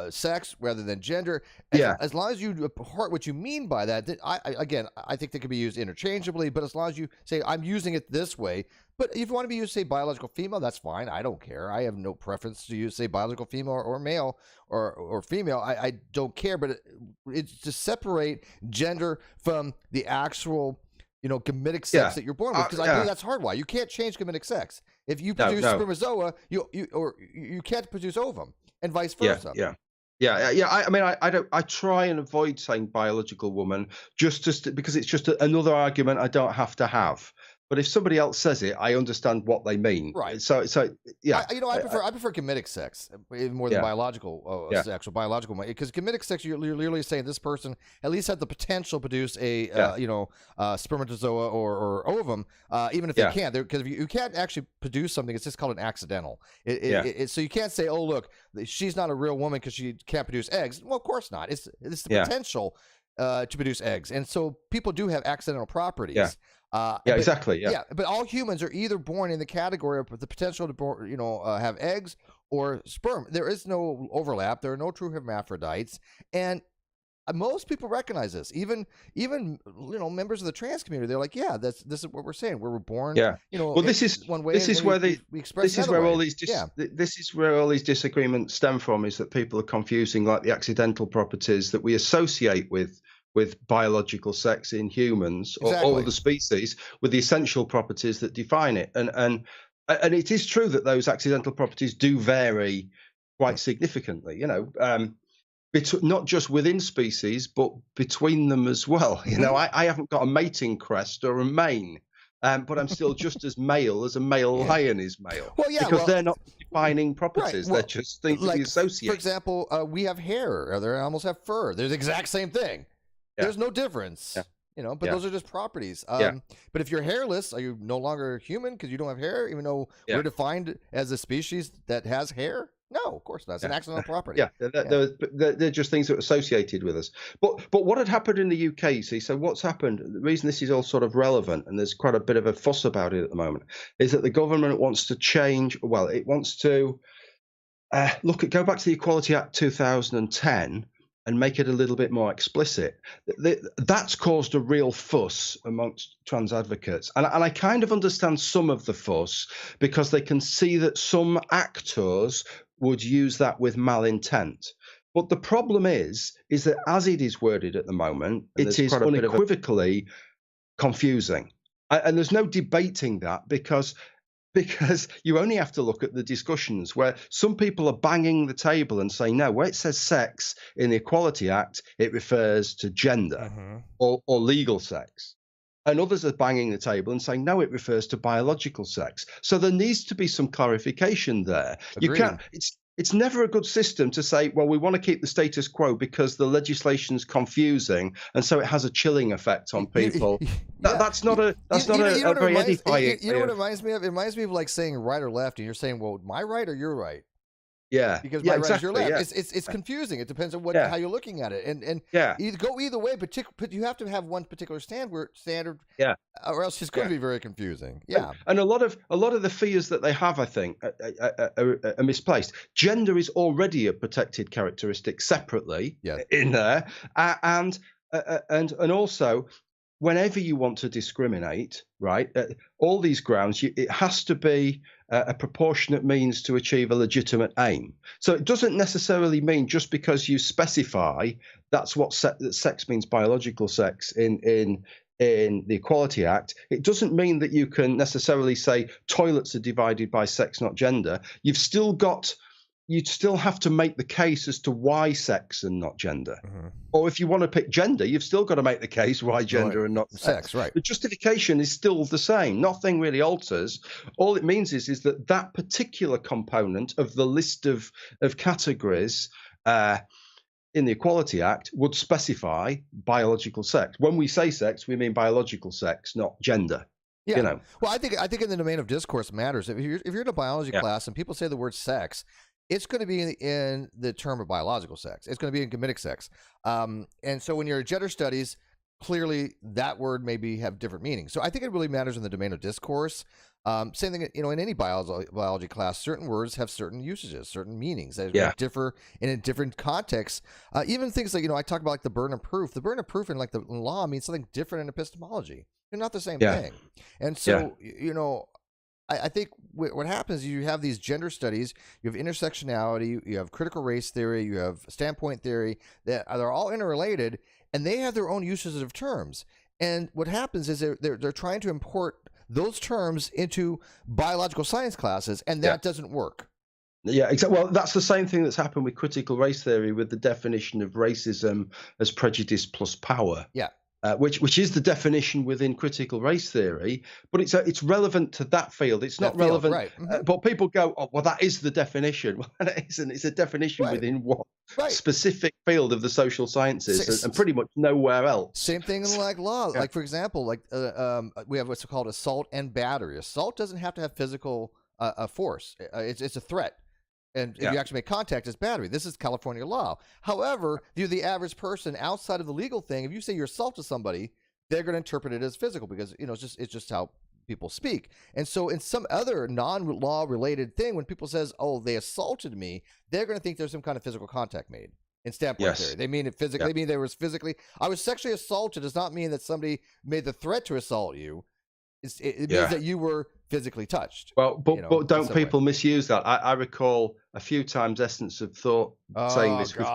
sex rather than gender, as long as you part what you mean by that, I think they could be used interchangeably, but as long as you say, I'm using it this way. But if you want to be used, say, biological female, that's fine. I don't care. I have no preference to use, say, biological female or male or female. I don't care. But it's to separate gender from the actual, gametic sex that you're born with. Because I believe that's hardwired. You can't change gametic sex. If you produce spermatozoa, you can't produce ovum, and vice versa. I try and avoid saying biological woman because it's just another argument I don't have to have. But if somebody else says it, I understand what they mean. Right. So yeah. I prefer gametic sex even more than biological sex or biological, because gametic sex, you're literally saying this person at least had the potential to produce a spermatozoa or ovum, even if they can't. Because you can't actually produce something. It's just called an accidental. So you can't say, oh look, she's not a real woman because she can't produce eggs. Well, of course not. It's the potential to produce eggs, and so people do have accidental properties. Exactly. But all humans are either born in the category of the potential to have eggs or sperm. There is no overlap. There are no true hermaphrodites, and most people recognize this. Even members of the trans community, they're like, yeah, this is what we're saying. We were born. Well, this is one way. This is where we express. This is where all these. This is where all these disagreements stem from. Is that people are confusing like the accidental properties that we associate with biological sex in humans or all the species with the essential properties that define it. And it is true that those accidental properties do vary quite significantly, not just within species, but between them as well. I haven't got a mating crest or a mane, but I'm still just as male as a male lion is male. Well, because they're not defining properties. They're just things that we associate. For example, we have hair. Other animals have fur. They're the exact same thing. There's no difference, but those are just properties. But if you're hairless, are you no longer human because you don't have hair, even though we're defined as a species that has hair? No, of course not. It's an accidental property. They're just things that are associated with us. But what had happened in the UK, you see, so what's happened, the reason this is all sort of relevant, and there's quite a bit of a fuss about it at the moment, is that the government wants to change, it wants to go back to the Equality Act 2010, and make it a little bit more explicit. That's caused a real fuss amongst trans advocates. And I kind of understand some of the fuss because they can see that some actors would use that with malintent. But the problem is that as it is worded at the moment, it is unequivocally confusing. And there's no debating that because you only have to look at the discussions where some people are banging the table and saying, no, where it says sex in the Equality Act, it refers to gender or legal sex. And others are banging the table and saying, no, it refers to biological sex. So there needs to be some clarification there. Agreed. You can't. It's never a good system to say, well, we want to keep the status quo because the legislation's confusing, and so it has a chilling effect on people. That's not a very edifying. You know what it reminds me of? It reminds me of like saying right or left, and you're saying, well, my right or your right? Yeah. because Yeah. my right is your Exactly. left. Yeah. It's confusing. It depends on Yeah. how you're looking at it, and Yeah. go either way. But you have to have one particular standard, Yeah. or else it's going Yeah. to be very confusing. And, Yeah. and a lot of the fears that they have, I think, are misplaced. Gender is already a protected characteristic separately Yeah. in there, and also whenever you want to discriminate, right, all these grounds, it has to be a proportionate means to achieve a legitimate aim. So it doesn't necessarily mean just because you specify that's what sex means, biological sex in the Equality Act, it doesn't mean that you can necessarily say toilets are divided by sex, not gender. You'd still have to make the case as to why sex and not gender. Mm-hmm. Or if you want to pick gender, you've still got to make the case why gender and not sex. Right. The justification is still the same. Nothing really alters. All it means is that particular component of the list of categories in the Equality Act would specify biological sex. When we say sex, we mean biological sex, not gender. Yeah. You know. Well, I think in the domain of discourse matters. If you're in a biology Yeah. class and people say the word sex, it's going to be in the term of biological sex. It's going to be in Gamitic sex. And so when you're in gender studies, clearly that word maybe have different meanings. So I think it really matters in the domain of discourse. Same thing, in any biology class, certain words have certain usages, certain meanings that differ in a different context. Even things like, I talk about like the burden of proof. The burden of proof in in law means something different in epistemology. They're not the same thing. And so, I think what happens is you have these gender studies, you have intersectionality, you have critical race theory, you have standpoint theory, that they're all interrelated, and they have their own uses of terms. And what happens is they're trying to import those terms into biological science classes, and that doesn't work. Yeah, exactly. Well, that's the same thing that's happened with critical race theory, with the definition of racism as prejudice plus power. Yeah. Which is the definition within critical race theory, but it's relevant to that field. It's not relevant, right. Mm-hmm. But people go, "Oh, well, that is the definition." Well, it isn't. It's a definition within one specific field of the social sciences, and pretty much nowhere else. Same thing in like law. Yeah. Like for example, we have what's called assault and battery. Assault doesn't have to have physical force. It's a threat. And if you actually make contact, it's battery. This is California law. However, the average person outside of the legal thing, if you say you assaulted somebody, they're going to interpret it as physical because it's just how people speak. And so in some other non-law related thing, when people says, "Oh, they assaulted me," they're going to think there's some kind of physical contact made. In standpoint theory, they mean it physically. They mean there was physically. I was sexually assaulted does not mean that somebody made the threat to assault you. It means that you were physically touched. Well, but don't people misuse that? I recall a few times Essence of Thought saying this with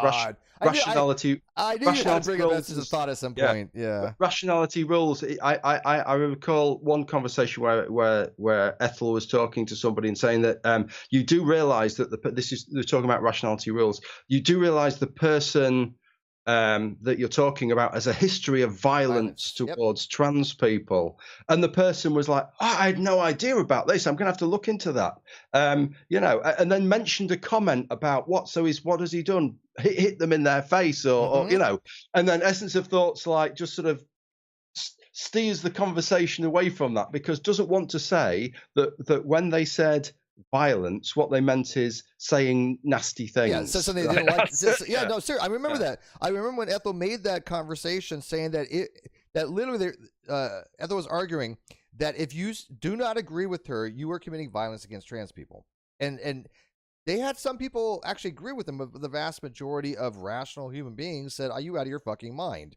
rationality. I knew you had to bring up Essence of Thought at some point. Yeah. Rationality rules. I recall one conversation where Ethel was talking to somebody and saying that you do realize that they're talking about rationality rules. You do realize the person that you're talking about as a history of violence towards trans people, and the person was like, I had no idea about this, I'm gonna have to look into that, and then mentioned a comment about what has he done, hit them in their face or and then Essence of Thought's like just sort of steers the conversation away from that because doesn't want to say that when they said violence, what they meant is saying nasty things. Yeah, so something they didn't like. No, sir. I remember that. I remember when Ethel made that conversation, saying that literally Ethel was arguing that if you do not agree with her, you are committing violence against trans people, and they had some people actually agree with them, but the vast majority of rational human beings said, "Are you out of your fucking mind?"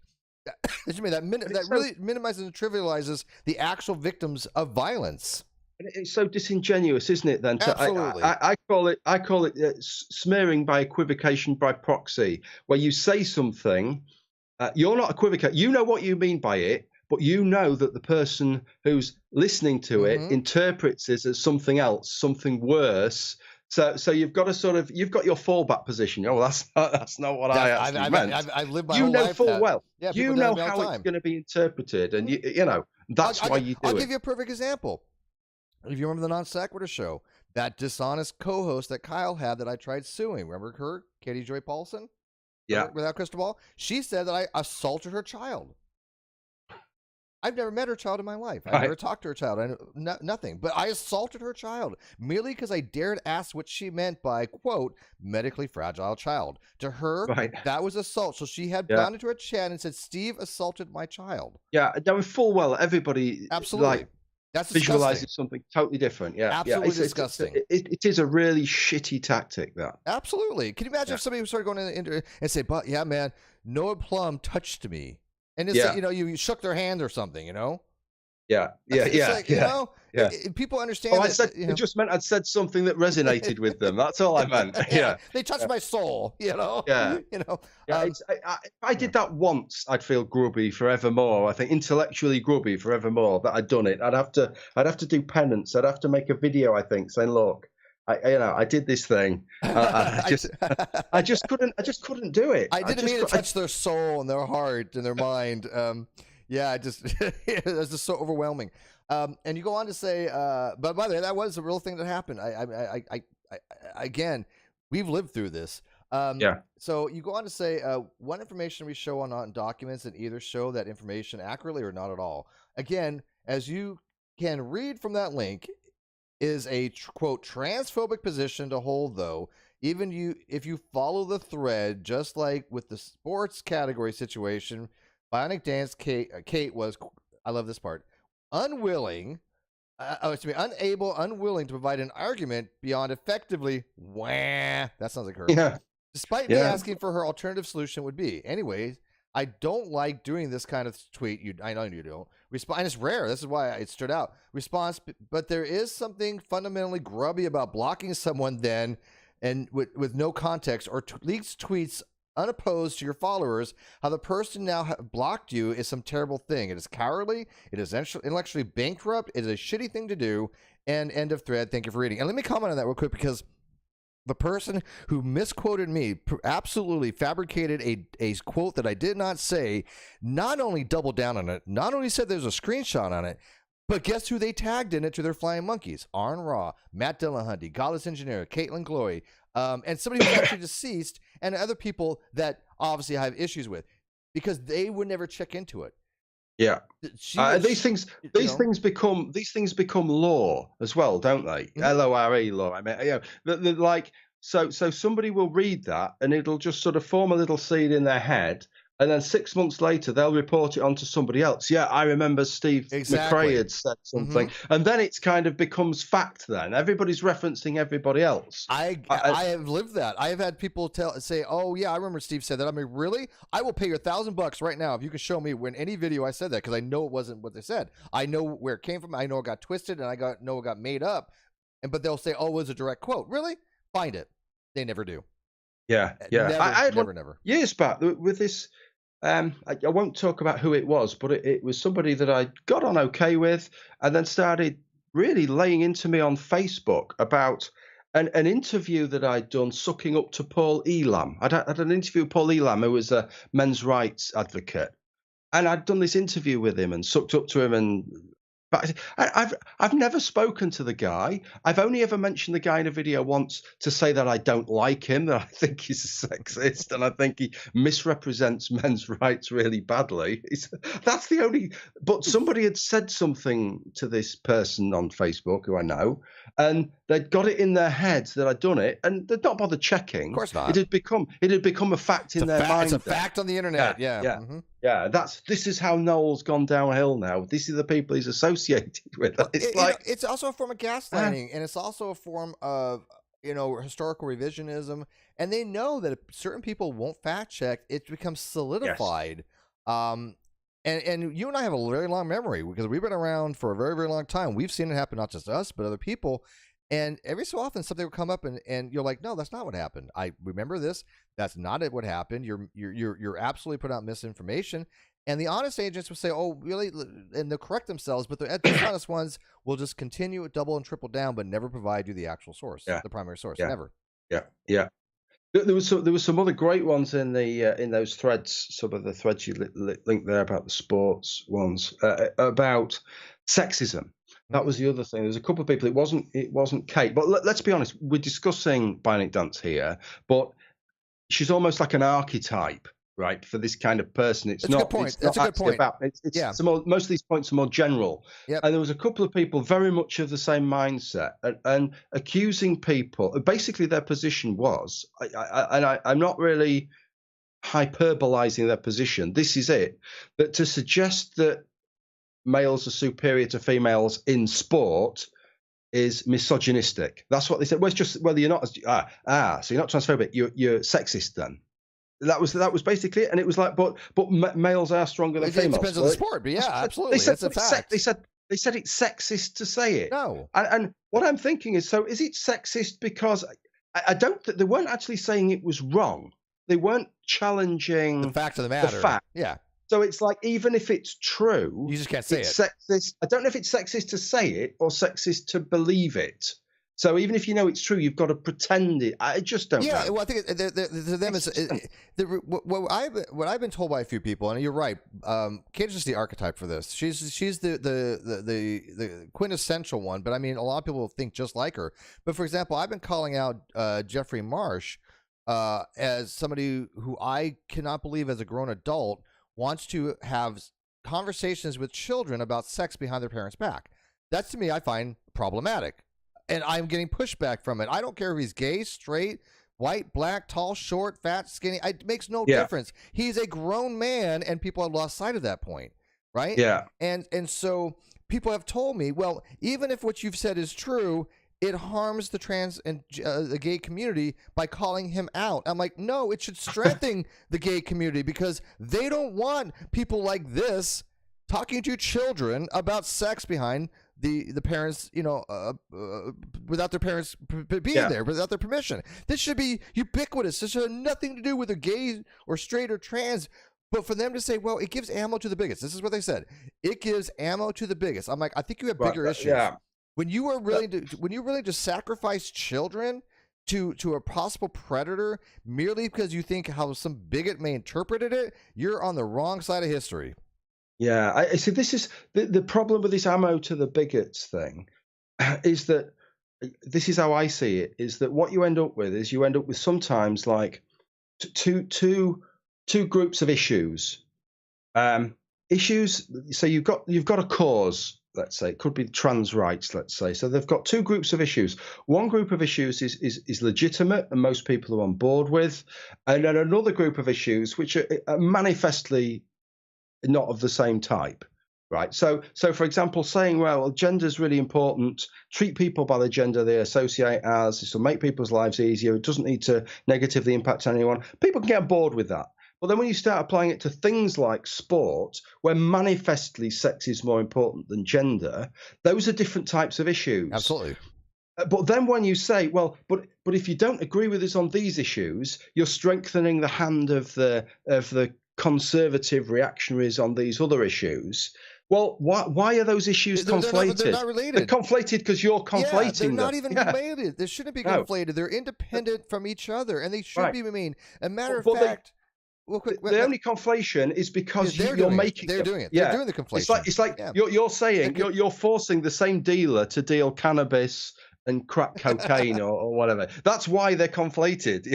That really minimizes and trivializes the actual victims of violence. It's so disingenuous, isn't it? Then absolutely, I call it smearing by equivocation by proxy, where you say something, you're not equivocating, you know what you mean by it, but you know that the person who's listening to it interprets it as something else, something worse. So you've got you've got your fallback position. Oh, that's not what I actually meant. I've lived my whole life. Full well. You know how it's going to be interpreted, and you know that's why you do it. I'll give you a perfect example. If you remember the Non Sequitur show, that dishonest co-host that Kyle had that I tried suing, remember her, Katie Joy Paulson? Yeah. Without crystal ball? She said that I assaulted her child. I've never met her child in my life. I've Right. never talked to her child. I know nothing. But I assaulted her child merely because I dared ask what she meant by, quote, medically fragile child. To her, Right. that was assault. So she had Yeah. gone into her chat and said, Steve assaulted my child. Yeah, knowing full well everybody Absolutely. like That's visualizes disgusting. something totally different. Yeah, Absolutely It's disgusting. it is a really shitty tactic, that. Absolutely. Can you imagine if somebody started going into and say, "But yeah, man, Noel Plum touched me," and it's Yeah. you shook their hand or something, you know? Yeah, It's like, you know, yeah. people understand Oh, I that. said You it know, just meant I'd said something that resonated with them. That's all I meant. Yeah, they touched my soul, you know. yeah. You know. Yeah, if I did that once, I'd feel grubby forevermore. I think intellectually grubby forevermore that I'd done it. I'd have to do penance. I'd have to make a video, I think, saying, "Look, I did this thing. I just couldn't do it. I didn't mean to touch their soul and their heart and their mind. Yeah, I just it's just so overwhelming. And you go on to say, but by the way, that was a real thing that happened. I again, we've lived through this. Yeah. So you go on to say, what information we show on documents and either show that information accurately or not at all. Again, as you can read from that link, is a quote transphobic position to hold, though. Even if you follow the thread, just like with the sports category situation, Bionic Dance Kate was, I love this part, unwilling, unwilling to provide an argument beyond effectively, wah, that sounds like her. Yeah. Despite me asking for her alternative solution would be. Anyways, I don't like doing this kind of tweet. I know you don't. And it's rare. This is why it stood out. Response, but there is something fundamentally grubby about blocking someone then and with no context or leaks tweets unopposed to your followers. How the person now blocked you is some terrible thing. It is cowardly. It is intellectually bankrupt. It is a shitty thing to do. And end of thread. Thank you for reading. And let me comment on that real quick because the person who misquoted me absolutely fabricated a quote that I did not say, not only doubled down on it, not only said there's a screenshot on it, but guess who they tagged in it to their flying monkeys? Arn Raw, Matt Dillahunty, Godless Engineer, Caitlin Glory, and somebody who's actually deceased, and other people that obviously I have issues with because they would never check into it. Yeah. These things become law as well, don't they? Mm-hmm. LORE law. I mean, like so somebody will read that and it'll just sort of form a little seed in their head, and then 6 months later they'll report it on to somebody else. Yeah, I remember Steve McRae had said something, and then it's kind of becomes fact. Then everybody's referencing everybody else. I have lived that. I have had people say, "Oh yeah, I remember Steve said that." I mean, really? I will pay you $1,000 right now if you can show me when any video I said that, because I know it wasn't what they said. I know where it came from. I know it got twisted, and know it got made up. But they'll say, "Oh, it was a direct quote." Really? Find it. They never do. Yeah. Never. Years back with this. I won't talk about who it was, but it was somebody that I got on okay with, and then started really laying into me on Facebook about an interview that I'd done sucking up to Paul Elam. I'd had an interview with Paul Elam, who was a men's rights advocate, and I'd done this interview with him and sucked up to him. But I've never spoken to the guy. I've only ever mentioned the guy in a video once to say that I don't like him, that I think he's a sexist, and I think he misrepresents men's rights really badly. That's the only. But somebody had said something to this person on Facebook who I know, and they'd got it in their heads that I'd done it, and they'd not bothered checking. Of course not. It had become a fact in their mind. It's a fact on the internet. Yeah. Yeah. Yeah, this is how Noel's gone downhill now. These are the people he's associated with. It's also a form of gaslighting, and it's also a form of historical revisionism. And they know that if certain people won't fact check, it becomes solidified. Yes. And you and I have a very long memory because we've been around for a very, very long time. We've seen it happen, not just us, but other people. And every so often something will come up and you're like, no, that's not what happened. I remember this. That's not what happened. You're absolutely put out misinformation. And the honest agents will say, oh, really? And they'll correct themselves. But the dishonest ones will just continue, double and triple down, but never provide you the actual source, the primary source. Never. Yeah. There was some other great ones in those threads. Some of the threads you linked there about the sports ones, about sexism. That was the other thing. There's a couple of people. It wasn't Kate, but let's be honest. We're discussing Bionic Dance here, but she's almost like an archetype right, for this kind of person. It's That's a not. good point. It's That's not a good actually point. about. It's Yeah. most of these points are more general. Yep. And there was a couple of people very much of the same mindset and accusing people. Basically, their position was, I'm not really hyperbolizing their position. This is it. That to suggest that males are superior to females in sport is misogynistic. That's what they said. Well, it's just, well, you're not, so you're not transphobic. You're sexist then. That was basically it. And it was like, but males are stronger than females. It depends on the sport, but yeah, absolutely. That's a fact. They said it's sexist to say it. No. And what I'm thinking is, so is it sexist because I don't, they weren't actually saying it was wrong. They weren't challenging the fact of the matter. The fact. Yeah. So it's like, even if it's true, you just can't say it's it. Sexist. I don't know if it's sexist to say it or sexist to believe it. So even if you know it's true, you've got to pretend it. I just don't know. Yeah, well, I think to them what I've been told by a few people, and you're right. Kate is just the archetype for this. She's the quintessential one. But I mean, a lot of people think just like her. But for example, I've been calling out Jeffrey Marsh as somebody who I cannot believe, as a grown adult, wants to have conversations with children about sex behind their parents' back. That's, to me, I find problematic. And I'm getting pushback from it. I don't care if he's gay, straight, white, black, tall, short, fat, skinny. It makes no difference. He's a grown man, and people have lost sight of that point, right? Yeah. And so people have told me, well, even if what you've said is true, it harms the trans and the gay community by calling him out. I'm like, no, it should strengthen the gay community, because they don't want people like this talking to children about sex behind the parents, without their parents being there, without their permission. This should be ubiquitous. This should have nothing to do with a gay or straight or trans. But for them to say, well, it gives ammo to the bigots. This is what they said. It gives ammo to the bigots. I'm like, I think you have bigger issues. Yeah. When you are willing to sacrifice children to a possible predator merely because you think how some bigot may interpret it, you're on the wrong side of history. Yeah, I see. This is the problem with this ammo to the bigots thing, is that this is how I see it. Is that what you end up with is sometimes like two groups of issues. Issues. So you've got a cause. Let's say it could be trans rights. Let's say, so they've got two groups of issues. One group of issues is legitimate and most people are on board with, and then another group of issues which are manifestly not of the same type, right? So for example, saying, well, gender is really important, treat people by the gender they associate as, this will make people's lives easier, it doesn't need to negatively impact anyone. People can get on board with that. But then when you start applying it to things like sport, where manifestly sex is more important than gender, those are different types of issues. Absolutely. But then when you say, well, but if you don't agree with us on these issues, you're strengthening the hand of the conservative reactionaries on these other issues. Well, why are those issues conflated? They're not related. They're conflated because you're conflating them. They're not even related. They shouldn't be conflated. They're independent from each other, and they should be. I mean, a matter of fact. The only conflation is because you're making. They're doing it. They're doing the conflation. It's like you're saying you're forcing the same dealer to deal cannabis and crack cocaine or whatever. That's why they're conflated.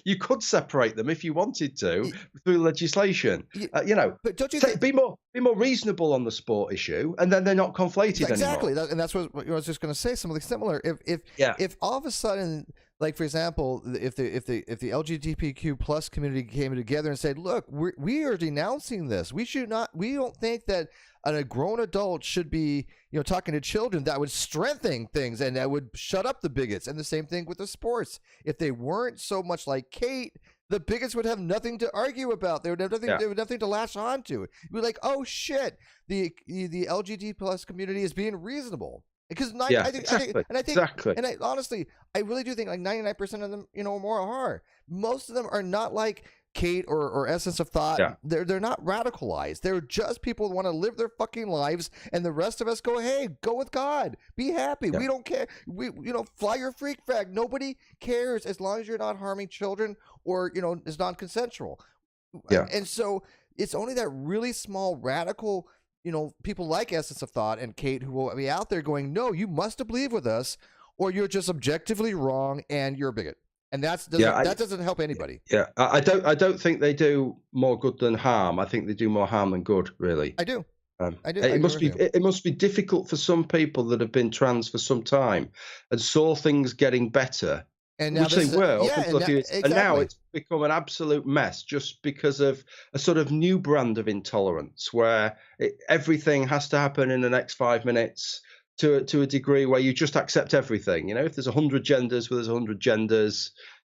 You could separate them if you wanted to through legislation. But don't you think, be more reasonable on the sport issue, and then they're not conflated anymore. Exactly, and that's what I was just going to say. Something similar. If all of a sudden, like for example, if the LGBTQ plus community came together and said, "Look, we are denouncing this. We don't think that a grown adult should be, talking to children," that would strengthen things and that would shut up the bigots. And the same thing with the sports. If they weren't so much like Kate, the bigots would have nothing to argue about. They would have nothing. They would have nothing to latch on to. It'd be like, oh shit, the LGBT plus community is being reasonable. Because honestly, I really do think like 99% of them, more are. Most of them are not like Kate or Essence of Thought. Yeah. They're not radicalized. They're just people who want to live their fucking lives, and the rest of us go, hey, go with God, be happy. Yeah. We don't care. Fly your freak flag. Nobody cares as long as you're not harming children or is non-consensual. Yeah. And so it's only that really small radical, people like Essence of Thought and Kate who will be out there going, no, you must believe with us, or you're just objectively wrong and you're a bigot. and that doesn't help anybody. Yeah, I don't think they do more good than harm. I think they do more harm than good, really. I do. I do. It must be difficult for some people that have been trans for some time and saw things getting better, And now which they were up until a few years, and now exactly. it's become an absolute mess just because of a sort of new brand of intolerance where everything has to happen in the next 5 minutes to a degree where you just accept everything. You know, if there's 100 genders, well, there's 100 genders.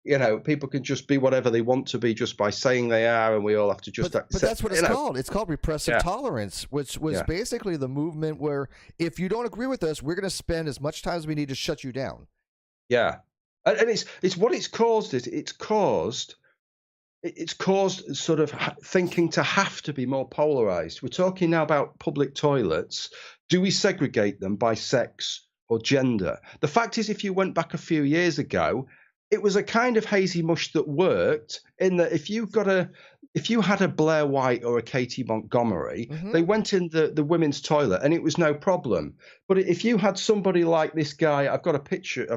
You know, people can just be whatever they want to be just by saying they are, and we all have to just accept. But that's what it's called. It's called repressive Yeah. tolerance, which was basically the movement where if you don't agree with us, we're going to spend as much time as we need to shut you down. Yeah, and it's what it's caused is it's caused sort of thinking to have to be more polarized. We're talking now about public toilets. Do we segregate them by sex or gender? The fact is, if you went back a few years ago, it was a kind of hazy mush that worked in that if you had a Blair White or a Katie Montgomery, they went in the women's toilet and it was no problem. But if you had somebody like this guy, I've got a picture.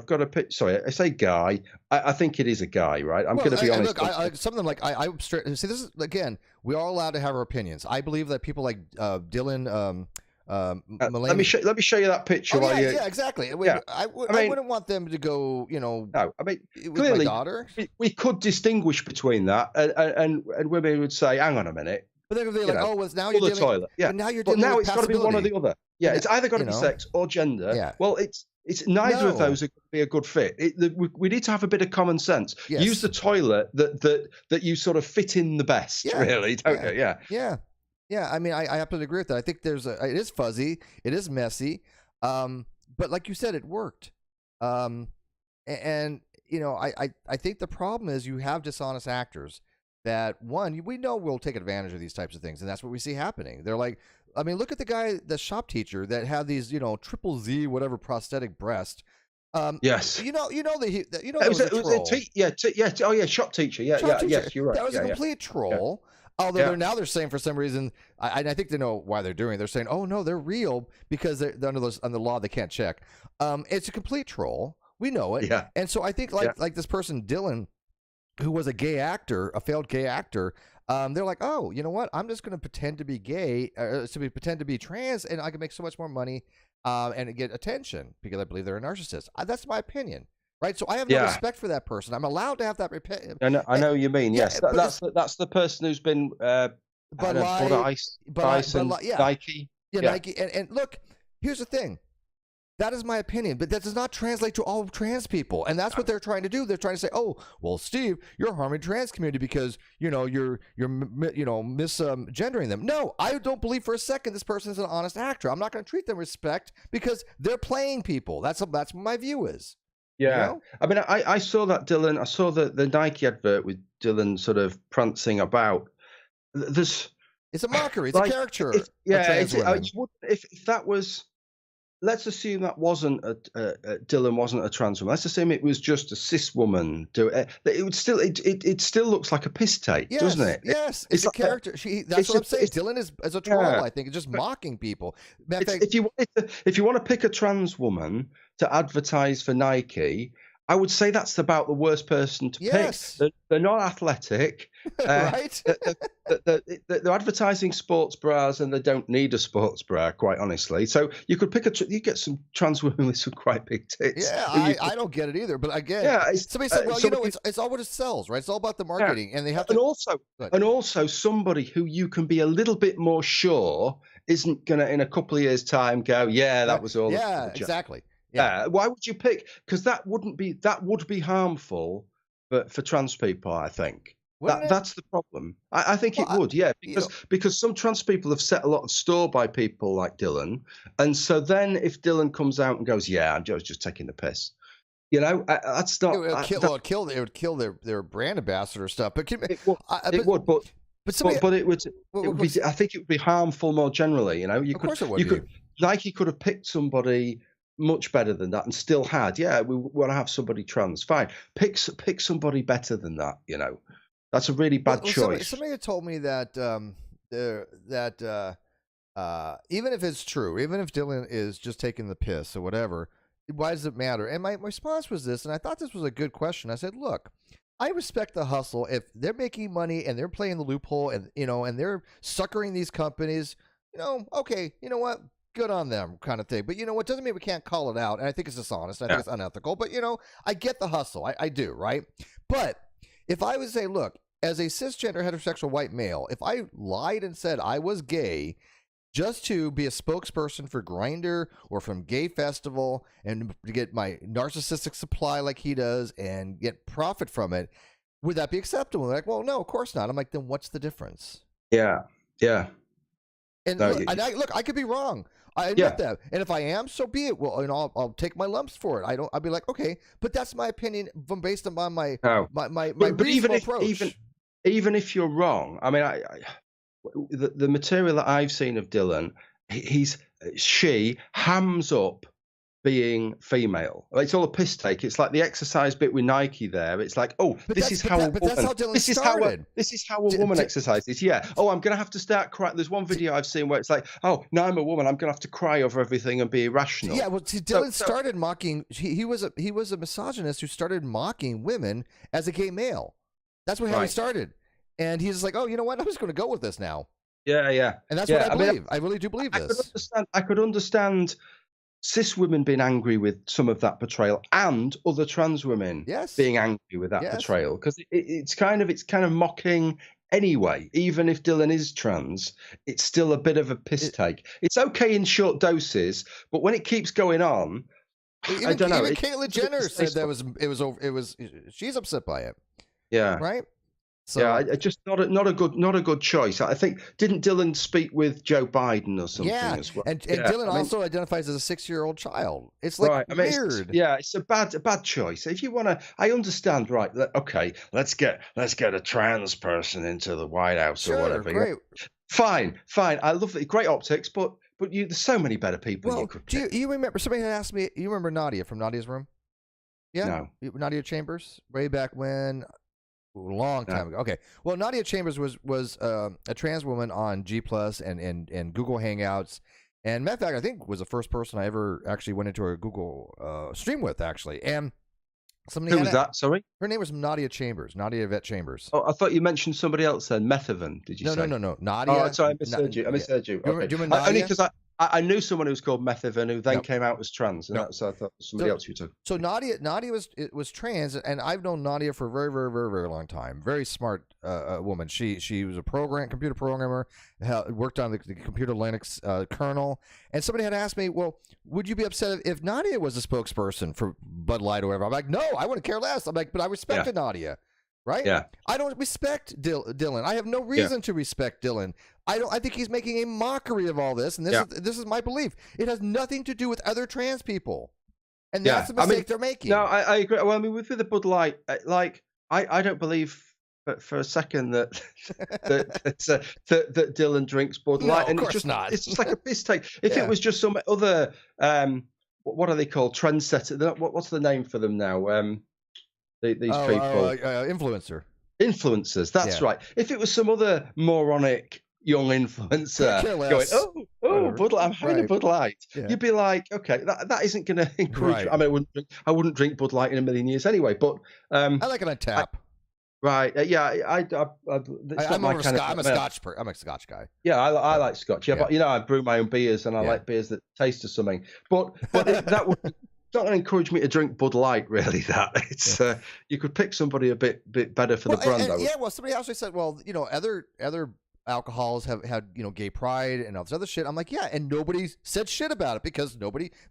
Sorry, I say guy. I think it is a guy, right? I'm going to be honest. Look, something like I see. This is again. We are allowed to have our opinions. I believe that people like Dylan. Let me show you that picture. Yeah, exactly. I wouldn't want them to go. No, I mean, with clearly, my daughter. We could distinguish between that, and women would say, "Hang on a minute." But they're like, "Oh, well, now you're dealing." Toilet. Yeah. But now you're But dealing now with it's got to be one or the other. Yeah, it's either got to be sex or gender. Yeah. Well, it's neither of those are going to be a good fit. We need to have a bit of common sense. Yes. Use the toilet that you sort of fit in the best. Yeah. Really, don't you? Yeah. Yeah. Yeah, I mean, I happen to agree with that. I think it is fuzzy, it is messy, but like you said, it worked. And you know, I think the problem is you have dishonest actors that we know will take advantage of these types of things, and that's what we see happening. They're like, I mean, look at the guy, the shop teacher that had these, triple Z whatever prosthetic breast. Yes. It was a troll. Shop teacher. Yes, you're right. That was a complete troll. Yeah. Although they're saying for some reason, I think they know why they're doing it. They're saying, oh no, they're real because they're under the law they can't check. It's a complete troll. We know it. Yeah. And so I think like this person Dylan, who was a gay actor, a failed gay actor. They're like, oh, you know what? I'm just going to pretend to be gay, pretend to be trans, and I can make so much more money and get attention because I believe they're a narcissist. That's my opinion. Right, so I have no respect for that person. I'm allowed to have that. I know what you mean. Yes, that's the person who's been Nike. Yeah, Nike. And look, here's the thing. That is my opinion, but that does not translate to all trans people, and that's what they're trying to do. They're trying to say, "Oh, well, Steve, you're harming trans community because you're misgendering them." No, I don't believe for a second this person is an honest actor. I'm not going to treat them with respect because they're playing people. That's what my view is. Yeah, I mean, I saw that Dylan. I saw the Nike advert with Dylan sort of prancing about. It's a mockery. It's a caricature. If that was, let's assume that wasn't Dylan wasn't a trans woman. Let's assume it was just a cis woman. It would still it still looks like a piss take, doesn't it? Yes, it's a like character. That's what I'm saying. Dylan is as a troll. I think it's just mocking people. If you want to pick a trans woman to advertise for Nike, I would say that's about the worst person to pick. They're not athletic, right? They're advertising sports bras, and they don't need a sports bra, quite honestly. So you could you get some trans women with some quite big tits. Yeah, I don't get it either. But again, somebody said, well, it's all what it sells, right? It's all about the marketing, and they have to. And also somebody who you can be a little bit more sure isn't gonna in a couple of years' time go, that was all. Yeah, exactly. Yeah. Why would you pick? Because that would be harmful for trans people. I think that's the problem. I think it would. Yeah, because some trans people have set a lot of store by people like Dylan, and so then if Dylan comes out and goes, I'm just taking the piss. That's not. It would kill their brand ambassador stuff. But it would. But it would be. I think it would be harmful more generally. Of course it would. Nike could have picked somebody much better than that and still had we want to have somebody trans, fine, pick somebody better than that. That's a really bad choice. Somebody had told me that even if it's true, even if Dylan is just taking the piss or whatever, why does it matter? And my response was this, and I thought this was a good question. I said, look, I respect the hustle. If they're making money and they're playing the loophole, and and they're suckering these companies, okay, you know what? Good on them, kind of thing. But you know what? Doesn't mean we can't call it out. And I think it's dishonest. I think it's unethical. But I get the hustle. I do, right? But if I would say, look, as a cisgender heterosexual white male, if I lied and said I was gay just to be a spokesperson for Grindr or from Gay Festival and to get my narcissistic supply like he does and get profit from it, would that be acceptable? They're like, well, no, of course not. I'm like, then what's the difference? Yeah. And No, look, I could be wrong. I admit that. And if I am, so be it. Well, I'll take my lumps for it. I'll be like, okay, but that's my opinion based on my reasonable approach. Even if you're wrong, I mean, the material that I've seen of Dylan, she hams up being female. It's all a piss take. It's like the exercise bit with Nike there. It's like, this is how a woman exercises. Yeah. Oh, I'm going to have to start crying. There's one video I've seen where it's like, oh, now I'm a woman, I'm going to have to cry over everything and be irrational. Yeah, well, see, Dylan started mocking. He was a misogynist who started mocking women as a gay male. That's how he started. And he's like, oh, you know what? I'm just going to go with this now. Yeah. And that's what I believe. I really do believe this. I could understand cis women being angry with some of that portrayal, and other trans women being angry with that portrayal, because it's kind of mocking anyway. Even if Dylan is trans, it's still a bit of a piss take. It's okay in short doses, but when it keeps going on, I don't know. Even Caitlyn Jenner said it was she's upset by it. Yeah. Right. So, yeah, just not a good choice. I think, didn't Dylan speak with Joe Biden or something as well? And Dylan also identifies as a 6-year-old child. It's like weird. It's a bad choice. If you want to, I understand, right? Okay, let's get a trans person into the White House or whatever. Great. Fine. I love it. Great optics, but there's so many better people you could pick. Do you remember? Somebody had asked me. You remember Nadia from Nadia's Room? Yeah. No. Nadia Chambers, way back when. Long time ago. Okay. Well, Nadia Chambers was a trans woman on G Plus and Google Hangouts, and matter of fact, I think was the first person I ever actually went into a Google stream with, actually. And somebody who was that? Sorry, her name was Nadia Chambers, Nadia Yvette Chambers. Oh, I thought you mentioned somebody else then. Methaven, did you say? No. Nadia. Oh, sorry, I misheard you. Okay. Do you remember Nadia? Only because I knew someone who was called Methaven who then came out as trans, and so I thought it was somebody else you took. So Nadia was trans, and I've known Nadia for a very, very, very, very long time. Very smart woman. She was a computer programmer, worked on the computer Linux kernel. And somebody had asked me, well, would you be upset if Nadia was a spokesperson for Bud Light or whatever? I'm like, no, I wouldn't care less. I'm like, but I respected Nadia. Right? Yeah. I don't respect Dylan. I have no reason to respect Dylan. I think he's making a mockery of all this, and this is my belief. It has nothing to do with other trans people, and that's the mistake they're making. No, I agree. Well, I mean, with the Bud Light, I don't believe for a second that that Dylan drinks Bud Light, and it's just like a piss take. If it was just some other what are they called, trendsetter? What's the name for them now? These people, influencers. That's right. If it was some other moronic young influencer going, Bud Light, I'm having a Bud Light, you'd be like, okay, that isn't going to encourage. I mean, I wouldn't drink Bud Light in a million years anyway. But I like it on tap. I'm a Scotch guy. Yeah, I like Scotch. Yeah, but I brew my own beers, and I like beers that taste of something. But that would. It's not going to encourage me to drink Bud Light, really. That it's you could pick somebody a bit better for the brand. Well, somebody actually said, well, other alcohols have had gay pride and all this other shit. I'm like, and nobody said shit about it because they're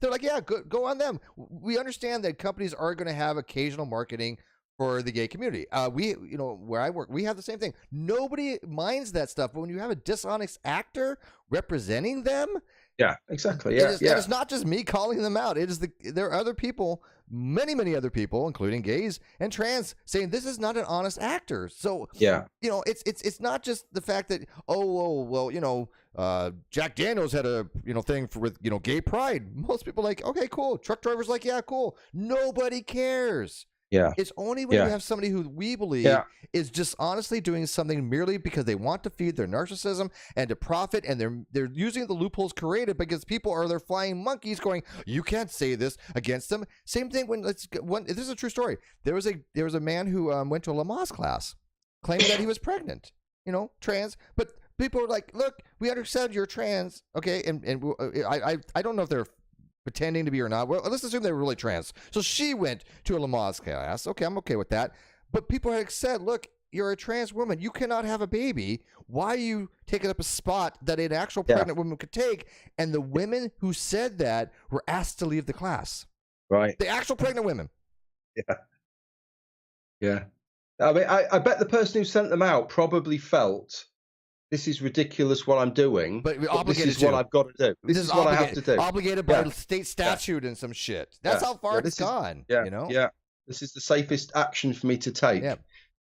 like, go on them. We understand that companies are going to have occasional marketing for the gay community. Where I work, we have the same thing. Nobody minds that stuff, but when you have a dishonest actor representing them. Yeah, exactly. It's not just me calling them out. There are other people, many other people, including gays and trans, saying this is not an honest actor. So it's not just the fact that Jack Daniels had a thing with gay pride. Most people are like, okay, cool. Truck drivers like, yeah, cool. Nobody cares. Yeah. It's only when you Yeah. have somebody who we believe Yeah. is just honestly doing something merely because they want to feed their narcissism and to profit, and they're using the loopholes created because people are their flying monkeys going, you can't say this against them. Same thing when this is a true story. There was a man who went to a Lamaze class claiming that he was pregnant, trans, but people were like, look, we understand you're trans, okay, and I don't know if they're pretending to be or not. Well, let's assume they were really trans. So she went to a Lamaze class. Okay, I'm okay with that. But people had said, look, you're a trans woman. You cannot have a baby. Why are you taking up a spot that an actual pregnant woman could take? And the women who said that were asked to leave the class. Right. The actual pregnant women. Yeah. Yeah. I mean, I bet the person who sent them out probably felt, this is ridiculous what I'm doing, but this is what I've got to do. This is what I have to do. Obligated by state statute and some shit. That's how far it's gone. Yeah. This is the safest action for me to take.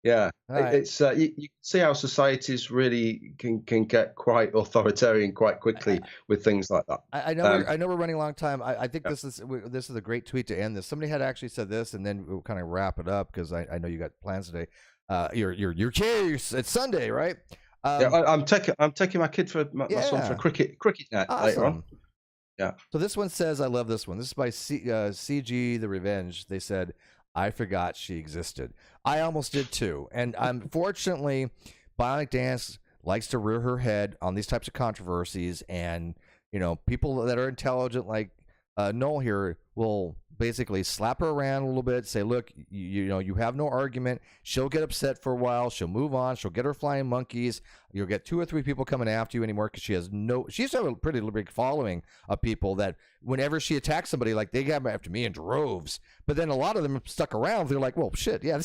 Yeah. It's you can see how societies really can get quite authoritarian quite quickly with things like that. I know we're running a long time. I think this is a great tweet to end this. Somebody had actually said this, and then we'll kind of wrap it up because I know you got plans today. Your kids, it's Sunday, right? I'm taking my kid for my son for cricket night later on. Yeah. So this one says, I love this one. This is by CG The Revenge. They said, I forgot she existed. I almost did too. And unfortunately, Bionic Dance likes to rear her head on these types of controversies. And, people that are intelligent like Noel here will basically slap her around a little bit, say, look, you have no argument. She'll get upset for a while. She'll move on. She'll get her flying monkeys. You'll get 2 or 3 people coming after you anymore because she has a pretty big following of people that whenever she attacks somebody, like they got after me in droves. But then a lot of them stuck around. They're like, well, shit. Yeah,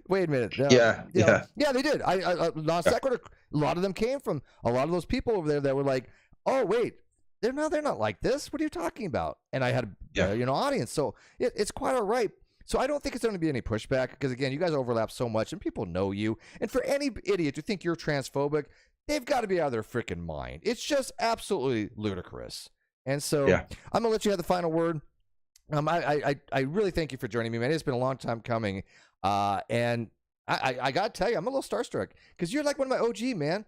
wait a minute. Yeah, they did. Non sequitur. A lot of them came from a lot of those people over there that were like, oh, wait. They're not like this. What are you talking about? And I had audience, so it's quite all right. So I don't think it's going to be any pushback because again, you guys overlap so much, and people know you. And for any idiot to think you're transphobic, they've got to be out of their freaking mind. It's just absolutely ludicrous. And so I'm gonna let you have the final word. I really thank you for joining me, man. It's been a long time coming, and I gotta tell you, I'm a little starstruck because you're like one of my OG, man.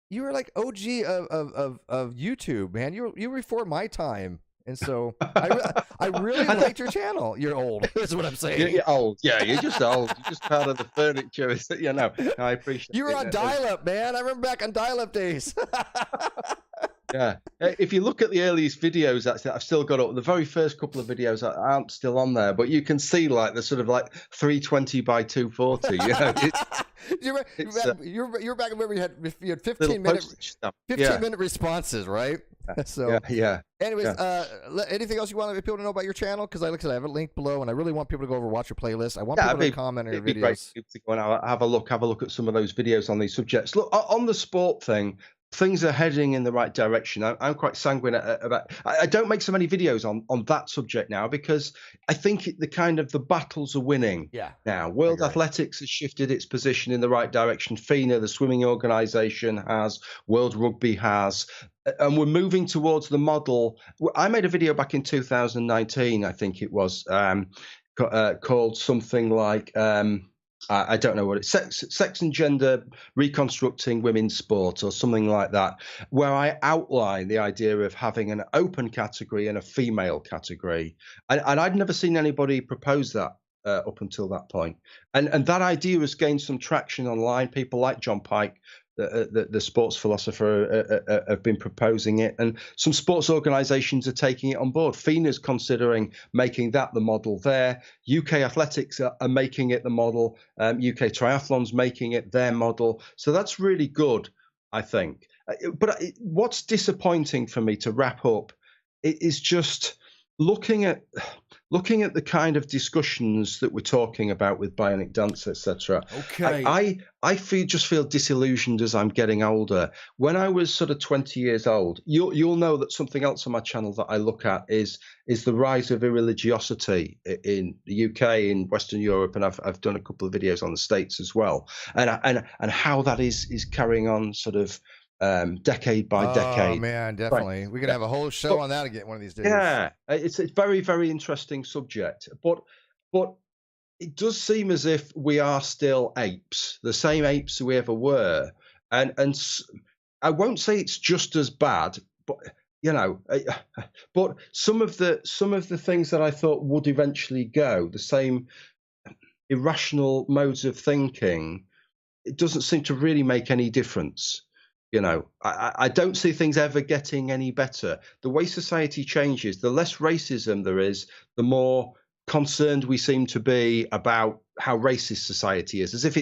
You were like OG of YouTube, man. You were before my time, and so I really liked your channel. You're old, is what I'm saying. You're old, yeah. You're just old. You're just part of the furniture. I appreciate. You were on dial-up, man. I remember back on dial-up days. Yeah. If you look at the earliest videos, actually, I've still got up. The very first couple of videos aren't still on there, but you can see like the sort of like 320 by 240. You're back when you had 15 minute responses, right? So yeah. Anyways, anything else you want people to know about your channel? Because like I said, I have a link below, and I really want people to go over and watch your playlist. I want people to comment on your videos. Great to go and have a look at some of those videos on these subjects. Look, on the sport thing, things are heading in the right direction. I'm quite sanguine about. I don't make so many videos on that subject now because I think the battles are winning. Yeah. Now, World Athletics has shifted its position in the right direction. FINA, the swimming organisation, has. World Rugby has. And we're moving towards the model. I made a video back in 2019, I think it was, called something like. I don't know what it's sex and gender reconstructing women's sport or something like that, where I outline the idea of having an open category and a female category. And I'd never seen anybody propose that up until that point. And that idea has gained some traction online. People like John Pike, the sports philosopher, have been proposing it, and some sports organisations are taking it on board. FINA's considering making that the model there. UK Athletics are making it the model. UK Triathlon's making it their model. So that's really good, I think. But what's disappointing for me, to wrap up, is just looking at the kind of discussions that we're talking about with Bionic Dance, etc. Okay. I feel disillusioned as I'm getting older. When I was sort of 20 years old, you'll know that something else on my channel that I look at is the rise of irreligiosity in the UK, in Western Europe, and I've done a couple of videos on the States as well, and how that is carrying on sort of decade by decade. Oh man, definitely. Right. We could have a whole show on that again one of these days. Yeah, it's a very, very interesting subject. But it does seem as if we are still apes, the same apes we ever were, and I won't say it's just as bad, but you know, but some of the things that I thought would eventually go, the same irrational modes of thinking, it doesn't seem to really make any difference. You know, I don't see things ever getting any better. The way society changes, the less racism there is, the more concerned we seem to be about how racist society is, as if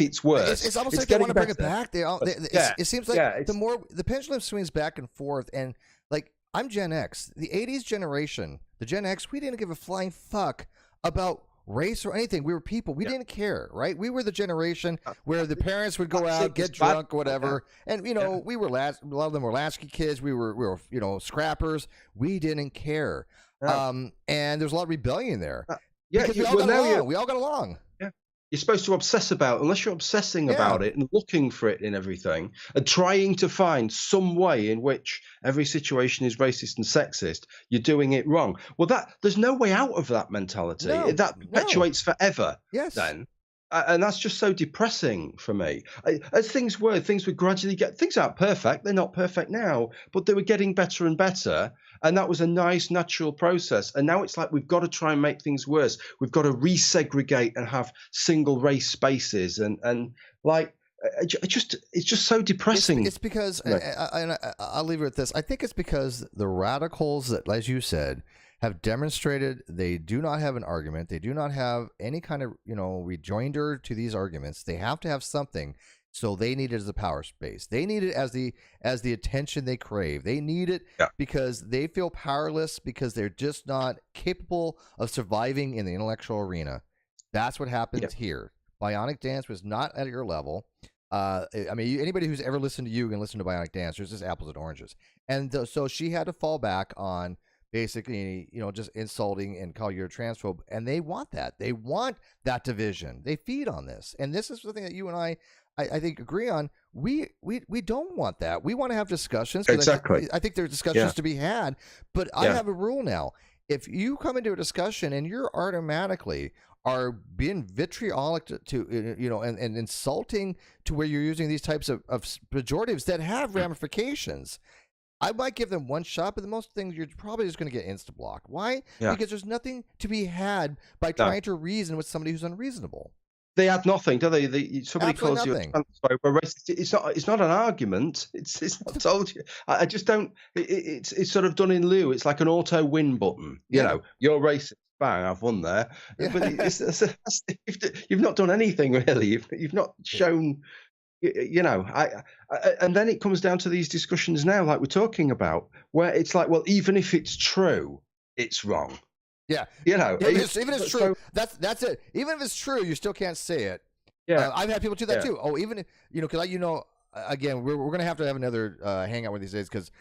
it's worse. It's almost like they getting want to bring it better, back. but yeah, It seems like yeah, the more the pendulum swings back and forth, and like I'm Gen X, the '80s generation, the Gen X, we didn't give a flying fuck about race or anything. We were people. We yeah. didn't care, right? We were the generation where the parents would go I out, think get it's bad. drunk, whatever, and you know we were a lot of them were latchkey kids. We were scrappers. We didn't care, No. and there's a lot of rebellion there Yeah, because we all got along. We all got along. yeah. You're supposed to obsess about, unless you're obsessing Yeah. about it and looking for it in everything and trying to find some way in which every situation is racist and sexist, you're doing it wrong. Well, there's no way out of that mentality. No, That no. perpetuates forever. Yes. Then. And that's just so depressing for me. As things would gradually things aren't perfect. They're not perfect now, but they were getting better and better. And that was a nice, natural process. And now it's like we've got to try and make things worse. We've got to resegregate and have single race spaces. And like, it's just so depressing. It's because, and I'll leave it at this. I think it's because the radicals that, as you said, have demonstrated they do not have an argument. They do not have any kind of rejoinder to these arguments. They have to have something. So they need it as a power space. They need it as the attention they crave. They need it because they feel powerless because they're just not capable of surviving in the intellectual arena. That's what happens here. Bionic Dance was not at your level. I mean, anybody who's ever listened to you can listen to Bionic Dance. There's just apples and oranges. And so she had to fall back on basically, just insulting and call you a transphobe. And they want that. They want that division. They feed on this. And this is something that you and I think agree on. We don't want that. We want to have discussions. Exactly. I think there are discussions to be had. But I have a rule now. If you come into a discussion and you're automatically are being vitriolic to and insulting to where you're using these types of pejoratives that have ramifications, I might give them one shot, but the most things you're probably just going to get insta-block. Why? Yeah. Because there's nothing to be had by trying to reason with somebody who's unreasonable. They add nothing, do they? Somebody calls you a transphobe or racist. It's not an argument. It's not told you. I just don't. It's sort of done in lieu. It's like an auto win button. You know, you're racist. Bang! I've won there. Yeah. But you've not done anything really. You've not shown. And then it comes down to these discussions now, like we're talking about, where it's like, well, even if it's true, it's wrong. Yeah, even if it's true, that's it. Even if it's true, you still can't say it. Yeah, I've had people do that too. Oh, even if, because again, we're gonna have to have another hangout one of these days because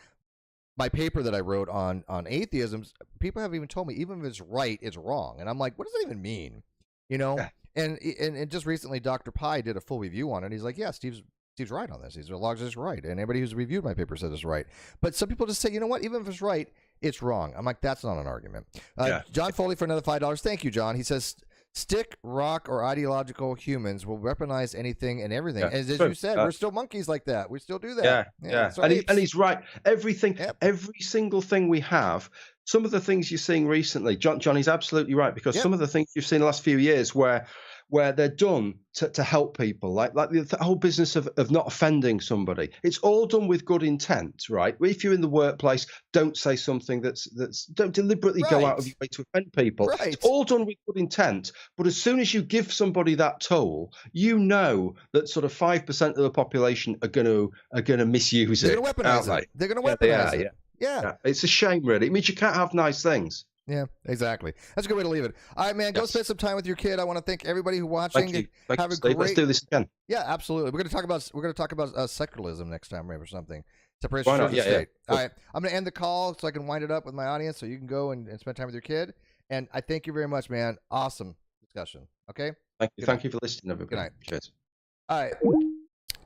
my paper that I wrote on atheism, people have even told me even if it's right, it's wrong, and I'm like, what does that even mean? Yeah. And just recently, Dr. Pi did a full review on it. He's like, yeah, Steve's right on this. He's logs is right, and anybody who's reviewed my paper says it's right. But some people just say, you know what? Even if it's right, it's wrong. I'm like, that's not an argument. John Foley for another $5. Thank you, John. He says, stick, rock, or ideological humans will weaponize anything and everything. As you said, we're still monkeys like that. We still do that. Yeah. And he's right. Everything, every single thing we have. Some of the things you're seeing recently, Johnny's absolutely right, because some of the things you've seen in the last few years where they're done to help people, like the whole business of not offending somebody. It's all done with good intent, right? If you're in the workplace, don't say something that's don't deliberately go out of your way to offend people. Right. It's all done with good intent. But as soon as you give somebody that tool, you know that sort of 5% of the population are going to misuse it. They're going to weaponize it. They're going to weaponize it. Yeah. It's a shame, really. It means you can't have nice things. Yeah, exactly. That's a good way to leave it. All right, man. Go spend some time with your kid. I want to thank everybody who's watching. Thank you, Steve. Let's do this again. Yeah, absolutely. We're going to talk about secularism next time, maybe, or something. Separation of church and state. All right, I'm going to end the call so I can wind it up with my audience, so you can go and spend time with your kid. And I thank you very much, man. Awesome discussion. Okay. Thank you. Thank you for listening, everybody. Good night. Cheers. All right.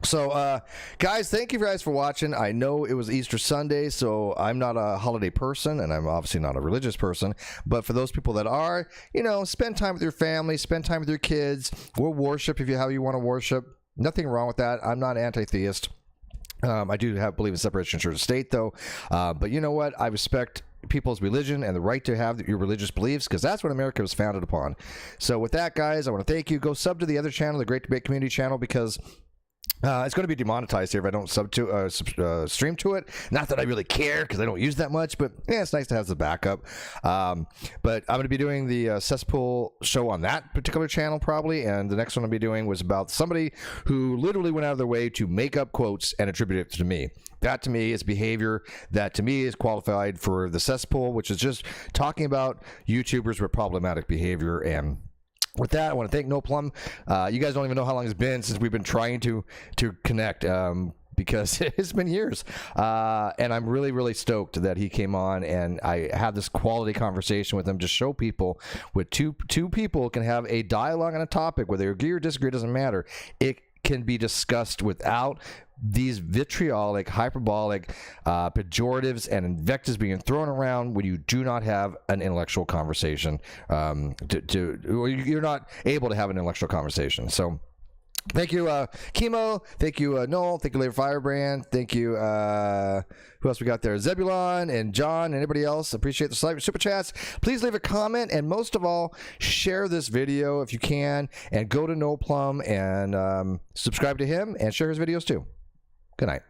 So, guys, thank you guys for watching. I know it was Easter Sunday, so I'm not a holiday person, and I'm obviously not a religious person. But for those people that are, spend time with your family, spend time with your kids. We'll worship if you how you want to worship. Nothing wrong with that. I'm not anti-theist. I do believe in separation of church and state, though. But you know what? I respect people's religion and the right to have your religious beliefs, because that's what America was founded upon. So with that, guys, I want to thank you. Go sub to the other channel, the Great Debate Community channel, because it's going to be demonetized here if I don't stream to it. Not that I really care, because I don't use that much, but yeah, it's nice to have the backup. But I'm going to be doing the Cesspool show on that particular channel probably, and the next one I'll be doing was about somebody who literally went out of their way to make up quotes and attribute it to me. That to me is behavior that to me is qualified for the Cesspool, which is just talking about YouTubers with problematic behavior. And with that, I want to thank Noel Plum. You guys don't even know how long it's been since we've been trying to connect, because it's been years. And I'm really, really stoked that he came on and I had this quality conversation with him to show people with two people can have a dialogue on a topic, whether they agree or disagree, doesn't matter. It can be discussed without these vitriolic, hyperbolic, pejoratives and invectives being thrown around when you do not have an intellectual conversation. You're not able to have an intellectual conversation. So thank you, Chemo. Thank you, Noel. Thank you, Later Firebrand. Thank you, who else we got there? Zebulon and John and anybody else. Appreciate the super chats. Please leave a comment, and most of all, share this video if you can, and go to Noel Plum and subscribe to him and share his videos too. Good night.